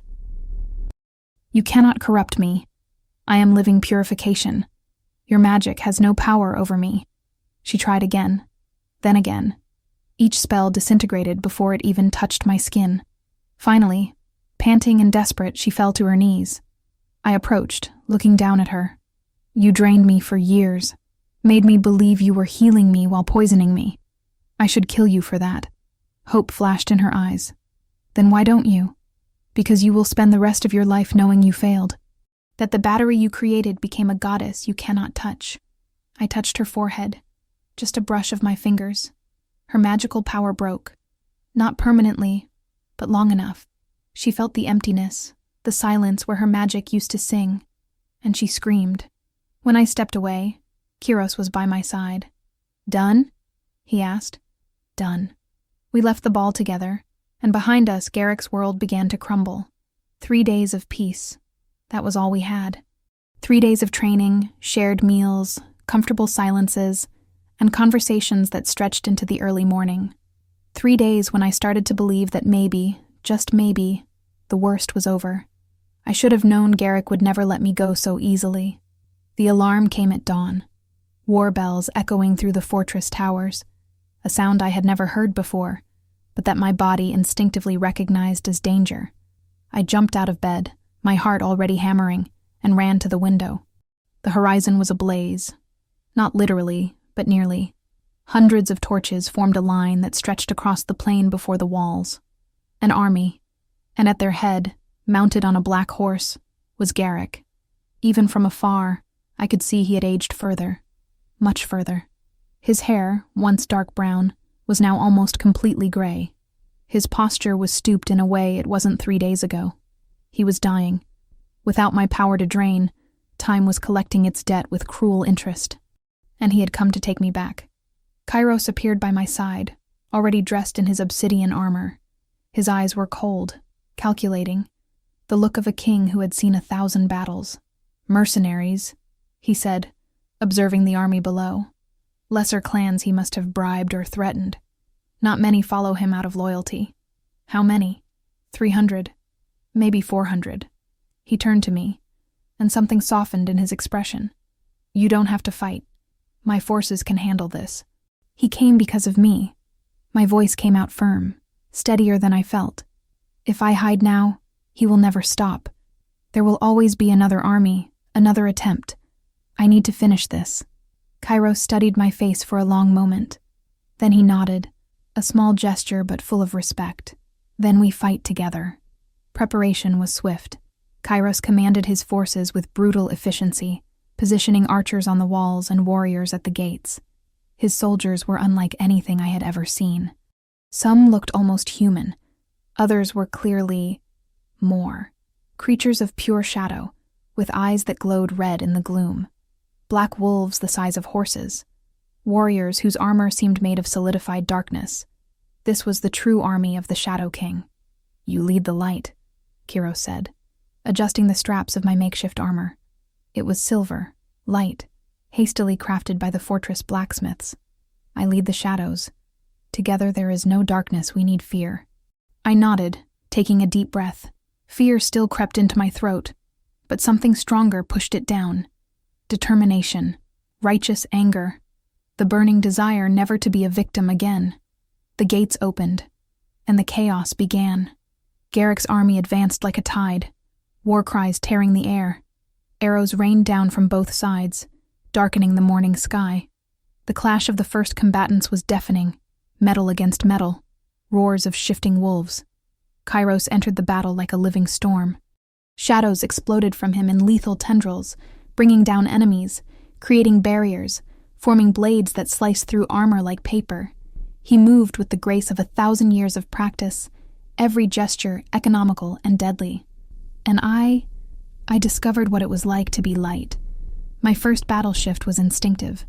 You cannot corrupt me. I am living purification. Your magic has no power over me. She tried again, then again. Each spell disintegrated before it even touched my skin. Finally, panting and desperate, she fell to her knees. I approached, looking down at her. You drained me for years, made me believe you were healing me while poisoning me. I should kill you for that. Hope flashed in her eyes. Then why don't you? Because you will spend the rest of your life knowing you failed. That the battery you created became a goddess you cannot touch. I touched her forehead. Just a brush of my fingers. Her magical power broke. Not permanently, but long enough. She felt the emptiness, the silence where her magic used to sing, and she screamed. When I stepped away, Kiros was by my side. "Done?" he asked. "Done." We left the ball together, and behind us Garrick's world began to crumble. 3 days of peace. That was all we had. 3 days of training, shared meals, comfortable silences, and conversations that stretched into the early morning. 3 days when I started to believe that maybe, just maybe, the worst was over. I should have known Garrick would never let me go so easily. The alarm came at dawn. War bells echoing through the fortress towers, a sound I had never heard before, but that my body instinctively recognized as danger. I jumped out of bed, my heart already hammering, and ran to the window. The horizon was ablaze. Not literally, but nearly. Hundreds of torches formed a line that stretched across the plain before the walls. An army, and at their head, mounted on a black horse, was Garrick. Even from afar, I could see he had aged further, much further. His hair, once dark brown, was now almost completely gray. His posture was stooped in a way it wasn't 3 days ago. He was dying. Without my power to drain, time was collecting its debt with cruel interest. And he had come to take me back. Kairos appeared by my side, already dressed in his obsidian armor. His eyes were cold, calculating, the look of a king who had seen 1,000 battles. "Mercenaries," he said, observing the army below. Lesser clans he must have bribed or threatened. Not many follow him out of loyalty. How many? 300. Maybe 400. He turned to me, and something softened in his expression. "You don't have to fight. My forces can handle this." He came because of me. My voice came out firm, steadier than I felt. If I hide now, he will never stop. There will always be another army, another attempt. I need to finish this. Kairos studied my face for a long moment. Then he nodded, a small gesture but full of respect. "Then we fight together." Preparation was swift. Kairos commanded his forces with brutal efficiency, positioning archers on the walls and warriors at the gates. His soldiers were unlike anything I had ever seen. Some looked almost human. Others were clearly more. Creatures of pure shadow, with eyes that glowed red in the gloom. Black wolves the size of horses. Warriors whose armor seemed made of solidified darkness. This was the true army of the Shadow King. "You lead the light," Kiros said, adjusting the straps of my makeshift armor. It was silver, light, hastily crafted by the fortress blacksmiths. "I lead the shadows. Together there is no darkness we need fear." I nodded, taking a deep breath. Fear still crept into my throat, but something stronger pushed it down. Determination, righteous anger, the burning desire never to be a victim again. The gates opened, and the chaos began. Garrick's army advanced like a tide, war cries tearing the air. Arrows rained down from both sides, darkening the morning sky. The clash of the first combatants was deafening, metal against metal, roars of shifting wolves. Kairos entered the battle like a living storm. Shadows exploded from him in lethal tendrils, bringing down enemies, creating barriers, forming blades that sliced through armor like paper. He moved with the grace of 1,000 years of practice, every gesture economical and deadly. And I discovered what it was like to be light. My first battle shift was instinctive.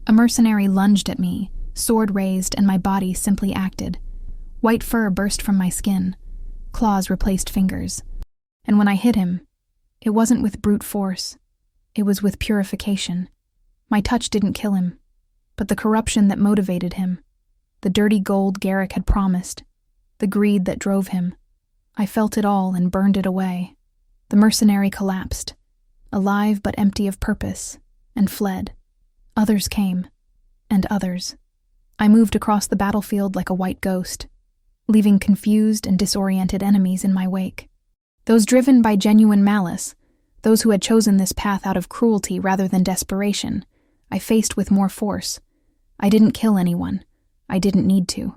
A mercenary lunged at me, sword raised, and my body simply acted. White fur burst from my skin. Claws replaced fingers. And when I hit him, it wasn't with brute force. It was with purification. My touch didn't kill him, but the corruption that motivated him, the dirty gold Garrick had promised, the greed that drove him. I felt it all and burned it away. The mercenary collapsed, alive but empty of purpose, and fled. Others came, and others. I moved across the battlefield like a white ghost, leaving confused and disoriented enemies in my wake. Those driven by genuine malice, those who had chosen this path out of cruelty rather than desperation, I faced with more force. I didn't kill anyone. I didn't need to.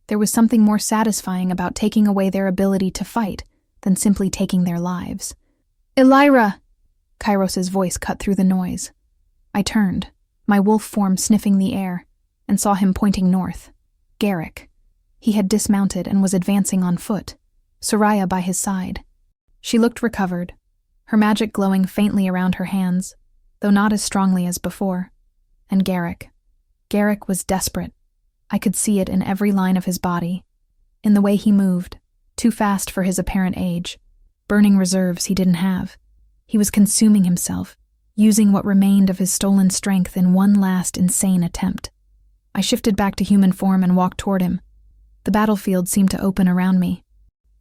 There was something more satisfying about taking away their ability to fight than simply taking their lives. "Elyra!" Kairos's voice cut through the noise. I turned, my wolf form sniffing the air, and saw him pointing north. Garrick. He had dismounted and was advancing on foot, Soraya by his side. She looked recovered, her magic glowing faintly around her hands, though not as strongly as before. And Garrick. Garrick was desperate. I could see it in every line of his body, in the way he moved, too fast for his apparent age, burning reserves he didn't have. He was consuming himself, using what remained of his stolen strength in one last insane attempt. I shifted back to human form and walked toward him. The battlefield seemed to open around me.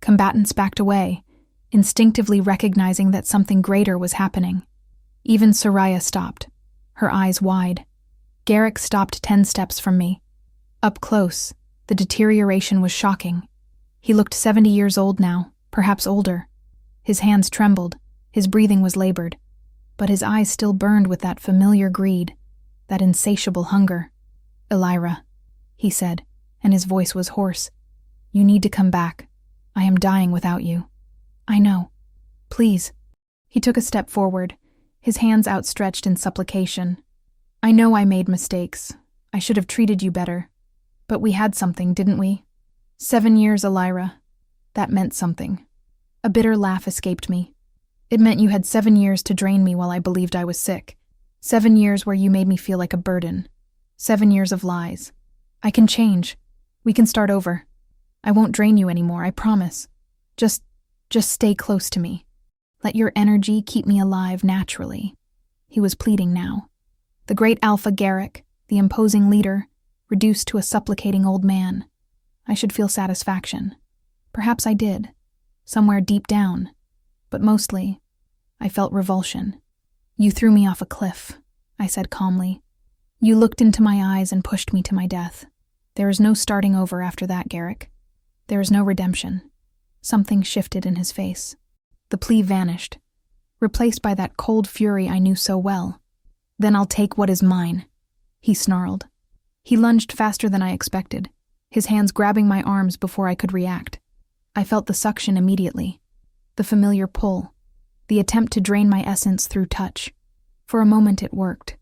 Combatants backed away, instinctively recognizing that something greater was happening. Even Soraya stopped, her eyes wide. Garrick stopped 10 steps from me. Up close, the deterioration was shocking. He looked 70 years old now, perhaps older. His hands trembled, his breathing was labored, but his eyes still burned with that familiar greed, that insatiable hunger. "Elyra," he said, and his voice was hoarse. "You need to come back. I am dying without you." "I know. Please." He took a step forward, his hands outstretched in supplication. "I know I made mistakes. I should have treated you better. But we had something, didn't we? 7 years, Elyra. That meant something." A bitter laugh escaped me. "It meant you had 7 years to drain me while I believed I was sick. 7 years where you made me feel like a burden. 7 years of lies. I can change. We can start over. I won't drain you anymore, I promise. Just stay close to me. Let your energy keep me alive naturally." He was pleading now. The great Alpha Garrick, the imposing leader, reduced to a supplicating old man. I should feel satisfaction. Perhaps I did, somewhere deep down, but mostly, I felt revulsion. "You threw me off a cliff," I said calmly. "You looked into my eyes and pushed me to my death. There is no starting over after that, Garrick. There is no redemption." Something shifted in his face. The plea vanished, replaced by that cold fury I knew so well. "Then I'll take what is mine," he snarled. He lunged faster than I expected, his hands grabbing my arms before I could react. I felt the suction immediately, the familiar pull, the attempt to drain my essence through touch. For a moment it worked.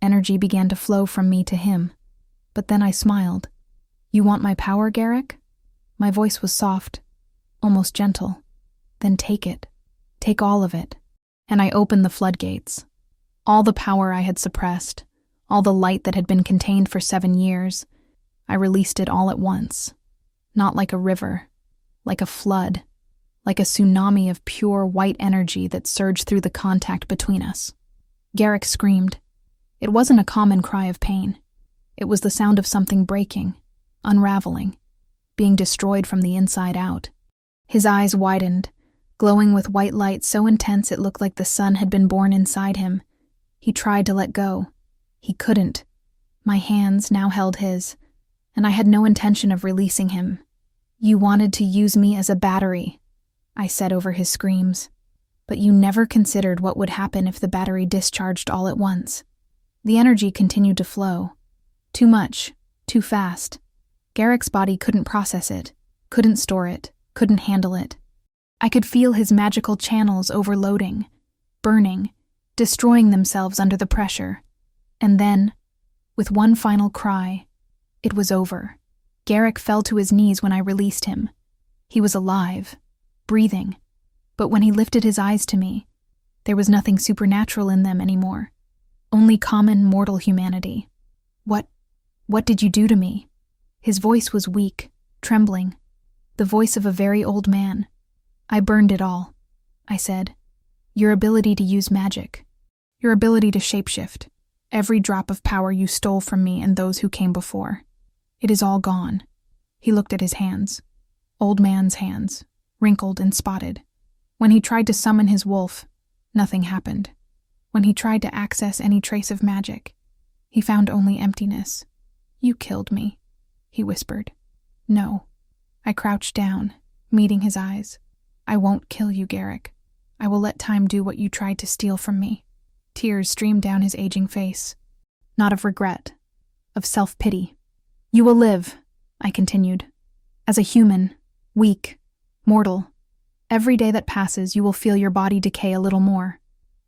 Energy began to flow from me to him. But then I smiled. "You want my power, Garrick?" My voice was soft, almost gentle. "Then take it. Take all of it." And I opened the floodgates. All the power I had suppressed, all the light that had been contained for 7 years, I released it all at once. Not like a river, like a flood, like a tsunami of pure white energy that surged through the contact between us. Garrick screamed. It wasn't a common cry of pain. It was the sound of something breaking, unraveling, being destroyed from the inside out. His eyes widened, glowing with white light so intense it looked like the sun had been born inside him. He tried to let go. He couldn't. My hands now held his, and I had no intention of releasing him. "You wanted to use me as a battery," I said over his screams. "But you never considered what would happen if the battery discharged all at once." The energy continued to flow. Too much, too fast. Garrick's body couldn't process it, couldn't store it, couldn't handle it. I could feel his magical channels overloading, burning, destroying themselves under the pressure. And then, with one final cry, it was over. Garrick fell to his knees when I released him. He was alive, breathing, but when he lifted his eyes to me, there was nothing supernatural in them anymore. Only common mortal humanity. What did you do to me?" His voice was weak, trembling, the voice of a very old man. "I burned it all," I said. "Your ability to use magic, your ability to shapeshift, every drop of power you stole from me and those who came before. It is all gone." He looked at his hands. Old man's hands, wrinkled and spotted. When he tried to summon his wolf, nothing happened. When he tried to access any trace of magic, he found only emptiness. "You killed me," he whispered. "No." I crouched down, meeting his eyes. "I won't kill you, Garrick. I will let time do what you tried to steal from me." Tears streamed down his aging face. Not of regret, of self-pity. "You will live," I continued, As a human, weak, mortal, every day that passes you will feel your body decay a little more.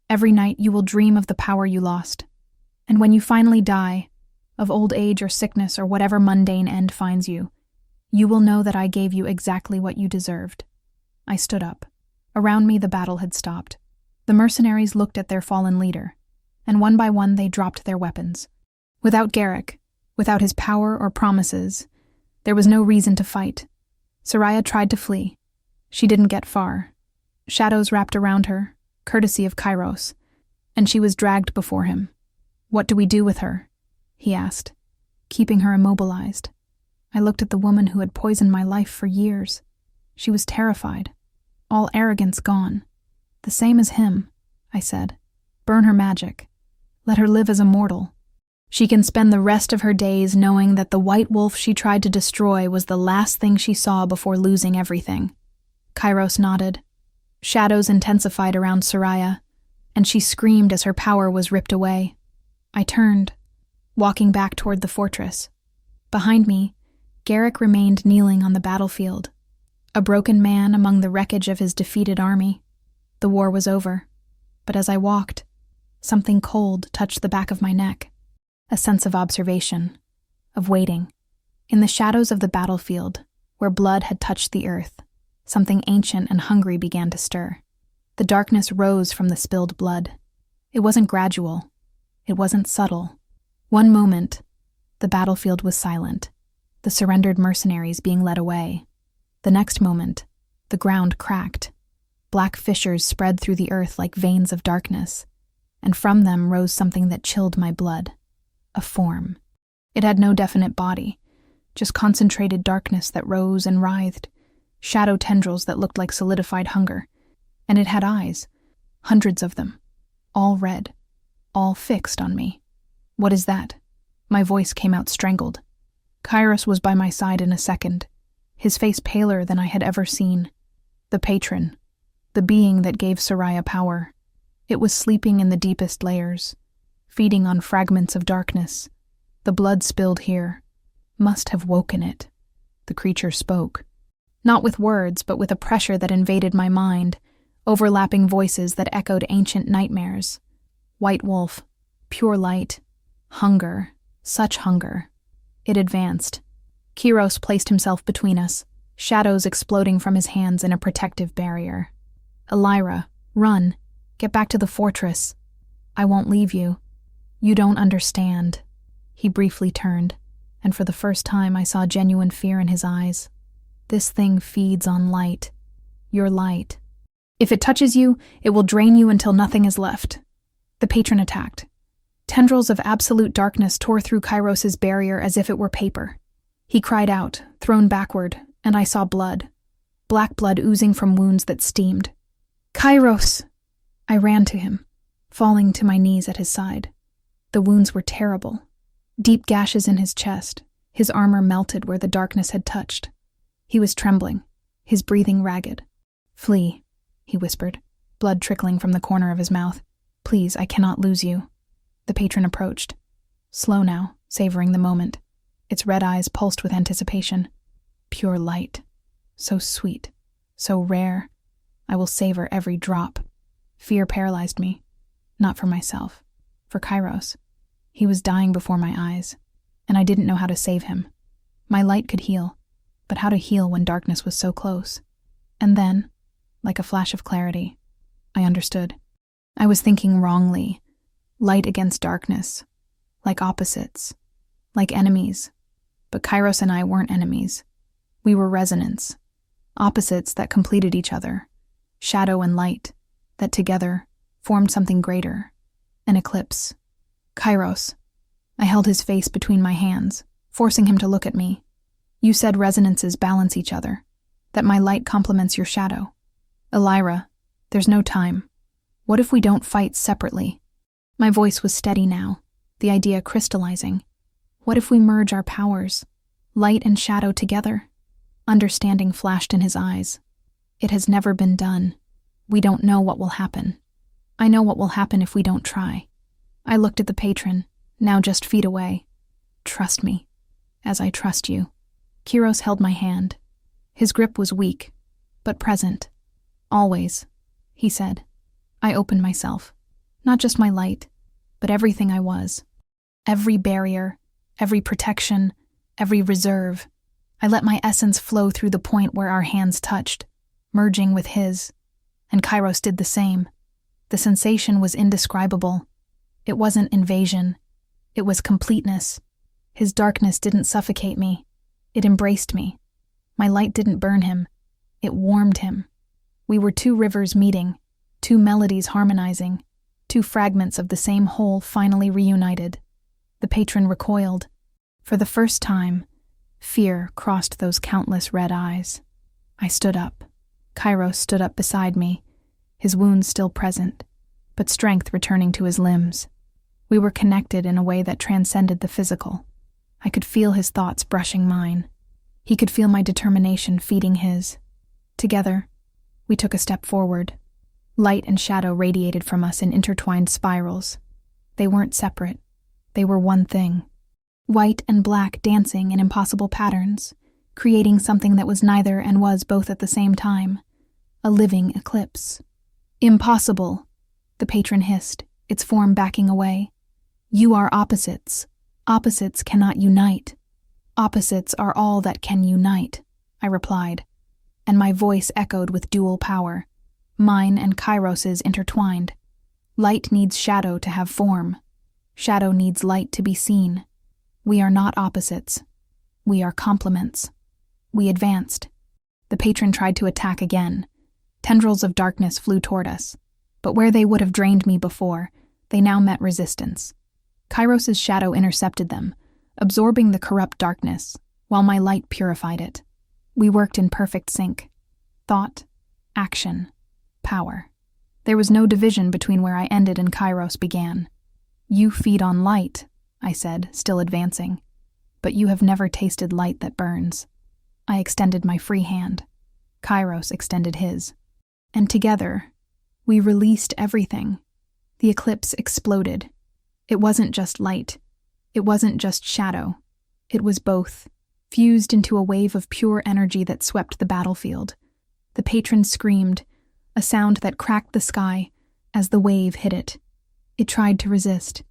Every night you will dream of the power you lost. And when you finally die, of old age or sickness or whatever mundane end finds you, you will know that I gave you exactly what you deserved. I stood up. Around me the battle had stopped. The mercenaries looked at their fallen leader, and one by one they dropped their weapons. Without Garrick, without his power or promises, there was no reason to fight. Soraya tried to flee. She didn't get far. Shadows wrapped around her, courtesy of Kairos, and she was dragged before him. "What do we do with her?" he asked, keeping her immobilized. I looked at the woman who had poisoned my life for years. She was terrified, all arrogance gone. "The same as him," I said. "Burn her magic. Let her live as a mortal. She can spend the rest of her days knowing that the white wolf she tried to destroy was the last thing she saw before losing everything." Kairos nodded. Shadows intensified around Soraya, and she screamed as her power was ripped away. I turned, walking back toward the fortress. Behind me, Garrick remained kneeling on the battlefield, a broken man among the wreckage of his defeated army. The war was over, but as I walked, something cold touched the back of my neck, a sense of observation, of waiting. In the shadows of the battlefield, where blood had touched the earth, something ancient and hungry began to stir. The darkness rose from the spilled blood. It wasn't gradual. It wasn't subtle. One moment, the battlefield was silent, the surrendered mercenaries being led away. The next moment, the ground cracked. Black fissures spread through the earth like veins of darkness, and from them rose something that chilled my blood. A form. It had no definite body, just concentrated darkness that rose and writhed, shadow tendrils that looked like solidified hunger. And it had eyes, hundreds of them, all red, all fixed on me. "What is that?" My voice came out strangled. Kairos was by my side in a second, his face paler than I had ever seen. The patron, the being that gave Soraya power. It was sleeping in the deepest layers, feeding on fragments of darkness. The blood spilled here must have woken it. The creature spoke. Not with words, but with a pressure that invaded my mind, overlapping voices that echoed ancient nightmares. White wolf, pure light, hunger, such hunger. It advanced. Kairos placed himself between us, shadows exploding from his hands in a protective barrier. "Elyra, run. Get back to the fortress. I won't leave you. You don't understand." He briefly turned, and for the first time I saw genuine fear in his eyes. "This thing feeds on light. Your light. If it touches you, it will drain you until nothing is left." The patron attacked. Tendrils of absolute darkness tore through Kairos's barrier as if it were paper. He cried out, thrown backward, and I saw blood. Black blood oozing from wounds that steamed. "Kairos!" I ran to him, falling to my knees at his side. The wounds were terrible. Deep gashes in his chest, his armor melted where the darkness had touched. He was trembling, his breathing ragged. "Flee," he whispered, blood trickling from the corner of his mouth. "Please, I cannot lose you." The patron approached, slow now, savoring the moment. Its red eyes pulsed with anticipation. Pure light. So sweet, so rare. I will savor every drop. Fear paralyzed me. Not for myself, for Kairos. He was dying before my eyes, and I didn't know how to save him. My light could heal, but how to heal when darkness was so close? And then, like a flash of clarity, I understood. I was thinking wrongly. Light against darkness, like opposites, like enemies. But Kairos and I weren't enemies. We were resonance, opposites that completed each other, shadow and light, that together formed something greater, an eclipse. "Kairos." I held his face between my hands, forcing him to look at me. "You said resonances balance each other, that my light complements your shadow. Elyra, there's no time. What if we don't fight separately?" My voice was steady now, the idea crystallizing. What if we merge our powers, light and shadow together? Understanding flashed in his eyes. It has never been done. We don't know what will happen. I know what will happen if we don't try. I looked at the patron, now just feet away. "Trust me, as I trust you." Kairos held my hand, His grip was weak, but present. Always, he said. I opened myself. Not just my light, but everything I was. Every barrier, every protection, every reserve. I let my essence flow through the point where our hands touched, merging with his. And Kairos did the same. The sensation was indescribable. It wasn't invasion. It was completeness. His darkness didn't suffocate me. It embraced me. My light didn't burn him. It warmed him. We were two rivers meeting, two melodies harmonizing, two fragments of the same whole finally reunited. The patron recoiled. For the first time, fear crossed those countless red eyes. I stood up. Kairos stood up beside me, his wounds still present, but strength returning to his limbs. We were connected in a way that transcended the physical. I could feel his thoughts brushing mine. He could feel my determination feeding his. Together, we took a step forward. Light and shadow radiated from us in intertwined spirals. They weren't separate. They were one thing. White and black dancing in impossible patterns, creating something that was neither and was both at the same time. A living eclipse. Impossible, the patron hissed, its form backing away. You are opposites. Opposites cannot unite. Opposites are all that can unite, I replied, and my voice echoed with dual power. Mine and Kairos's intertwined. Light needs shadow to have form. Shadow needs light to be seen. We are not opposites. We are complements. We advanced. The patron tried to attack again. Tendrils of darkness flew toward us, but where they would have drained me before, they now met resistance. Kairos's shadow intercepted them, absorbing the corrupt darkness, while my light purified it. We worked in perfect sync. Thought, action, power. There was no division between where I ended and Kairos began. You feed on light, I said, still advancing, but you have never tasted light that burns. I extended my free hand. Kairos extended his. And together, we released everything. The eclipse exploded. It wasn't just light. It wasn't just shadow. It was both, fused into a wave of pure energy that swept the battlefield. The patron screamed, a sound that cracked the sky as the wave hit it. It tried to resist.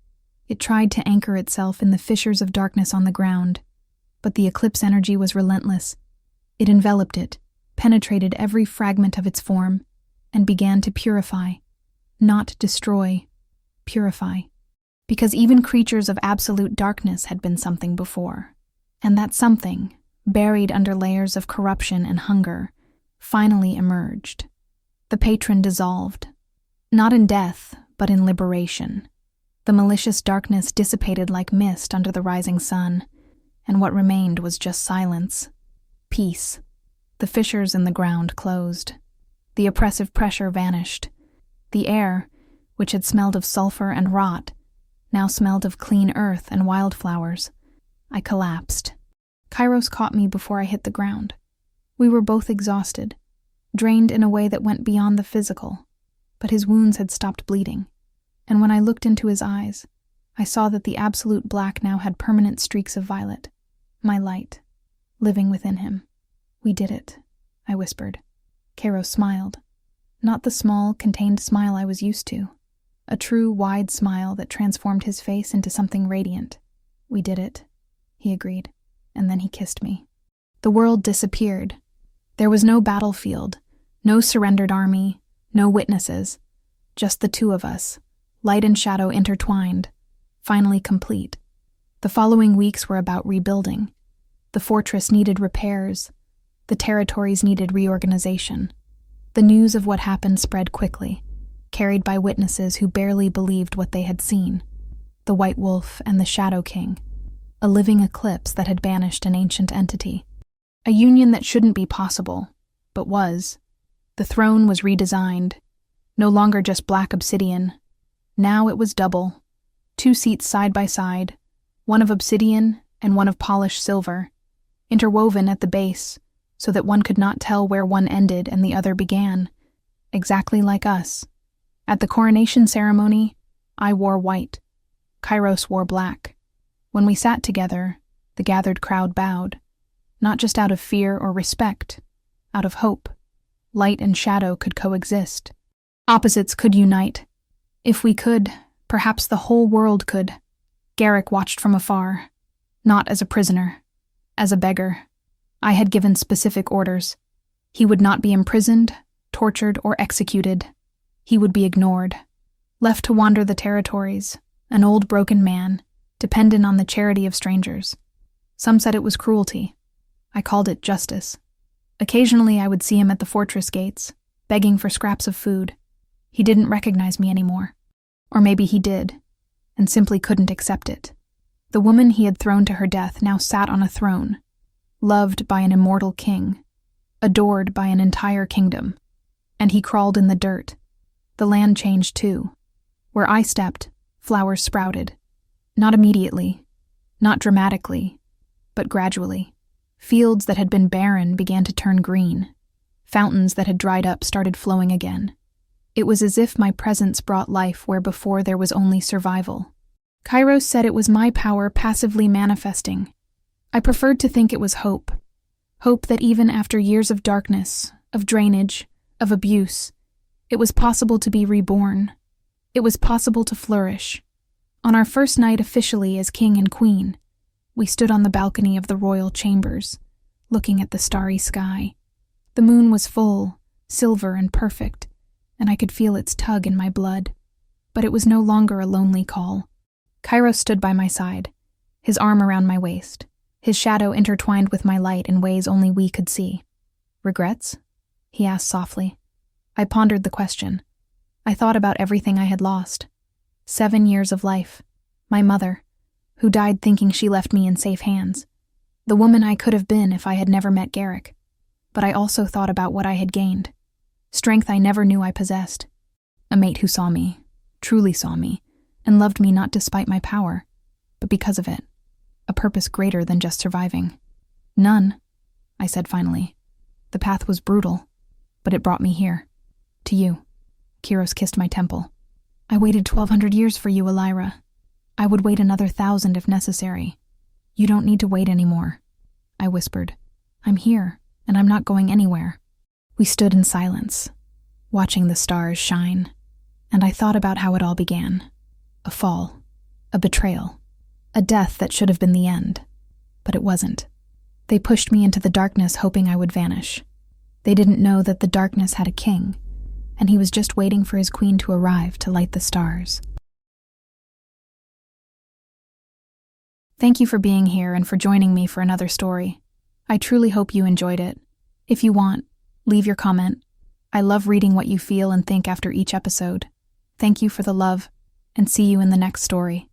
It tried to anchor itself in the fissures of darkness on the ground. But the eclipse energy was relentless. It enveloped it, penetrated every fragment of its form, and began to purify. Not destroy, purify. Because even creatures of absolute darkness had been something before. And that something, buried under layers of corruption and hunger, finally emerged. The patron dissolved. Not in death, but in liberation. The malicious darkness dissipated like mist under the rising sun, and what remained was just silence. Peace. The fissures in the ground closed. The oppressive pressure vanished. The air, which had smelled of sulfur and rot, now smelled of clean earth and wildflowers. I collapsed. Kairos caught me before I hit the ground. We were both exhausted, drained in a way that went beyond the physical, but his wounds had stopped bleeding, and when I looked into his eyes, I saw that the absolute black now had permanent streaks of violet, my light, living within him. We did it, I whispered. Kairos smiled. Not the small, contained smile I was used to. A true, wide smile that transformed his face into something radiant. We did it, he agreed, and then he kissed me. The world disappeared. There was no battlefield, no surrendered army, no witnesses. Just the two of us, light and shadow intertwined, finally complete. The following weeks were about rebuilding. The fortress needed repairs. The territories needed reorganization. The news of what happened spread quickly, carried by witnesses who barely believed what they had seen. The White Wolf and the Shadow King, a living eclipse that had banished an ancient entity. A union that shouldn't be possible, but was. The throne was redesigned, no longer just black obsidian. Now it was double, 2 seats side by side, one of obsidian and one of polished silver, interwoven at the base so that one could not tell where one ended and the other began, exactly like us. At the coronation ceremony, I wore white. Kairos wore black. When we sat together, the gathered crowd bowed, not just out of fear or respect, out of hope. Light and shadow could coexist. Opposites could unite. If we could, perhaps the whole world could. Garrick watched from afar, not as a prisoner, as a beggar. I had given specific orders. He would not be imprisoned, tortured, or executed. He would be ignored, left to wander the territories, an old broken man, dependent on the charity of strangers. Some said it was cruelty. I called it justice. Occasionally I would see him at the fortress gates, begging for scraps of food. He didn't recognize me anymore. Or maybe he did, and simply couldn't accept it. The woman he had thrown to her death now sat on a throne, loved by an immortal king, adored by an entire kingdom. And he crawled in the dirt. The land changed too. Where I stepped, flowers sprouted. Not immediately, not dramatically, but gradually. Fields that had been barren began to turn green. Fountains that had dried up started flowing again. It was as if my presence brought life where before there was only survival. Kairos said it was my power passively manifesting. I preferred to think it was hope. Hope that even after years of darkness, of drainage, of abuse, it was possible to be reborn. It was possible to flourish. On our first night officially as king and queen, we stood on the balcony of the royal chambers, looking at the starry sky. The moon was full, silver and perfect, and I could feel its tug in my blood. But it was no longer a lonely call. Kairos stood by my side, his arm around my waist, his shadow intertwined with my light in ways only we could see. Regrets? He asked softly. I pondered the question. I thought about everything I had lost. 7 years of life. My mother, who died thinking she left me in safe hands. The woman I could have been if I had never met Garrick. But I also thought about what I had gained. Strength I never knew I possessed. A mate who saw me, truly saw me, and loved me not despite my power, but because of it. A purpose greater than just surviving. None, I said finally. The path was brutal, but it brought me here. To you. Kairos kissed my temple. I waited 1,200 years for you, Elyra. I would wait another 1,000 if necessary. You don't need to wait anymore, I whispered. I'm here, and I'm not going anywhere. We stood in silence, watching the stars shine, and I thought about how it all began. A fall, a betrayal, a death that should have been the end. But it wasn't. They pushed me into the darkness hoping I would vanish. They didn't know that the darkness had a king, and he was just waiting for his queen to arrive to light the stars. Thank you for being here and for joining me for another story. I truly hope you enjoyed it. If you want, leave your comment. I love reading what you feel and think after each episode. Thank you for the love, and see you in the next story.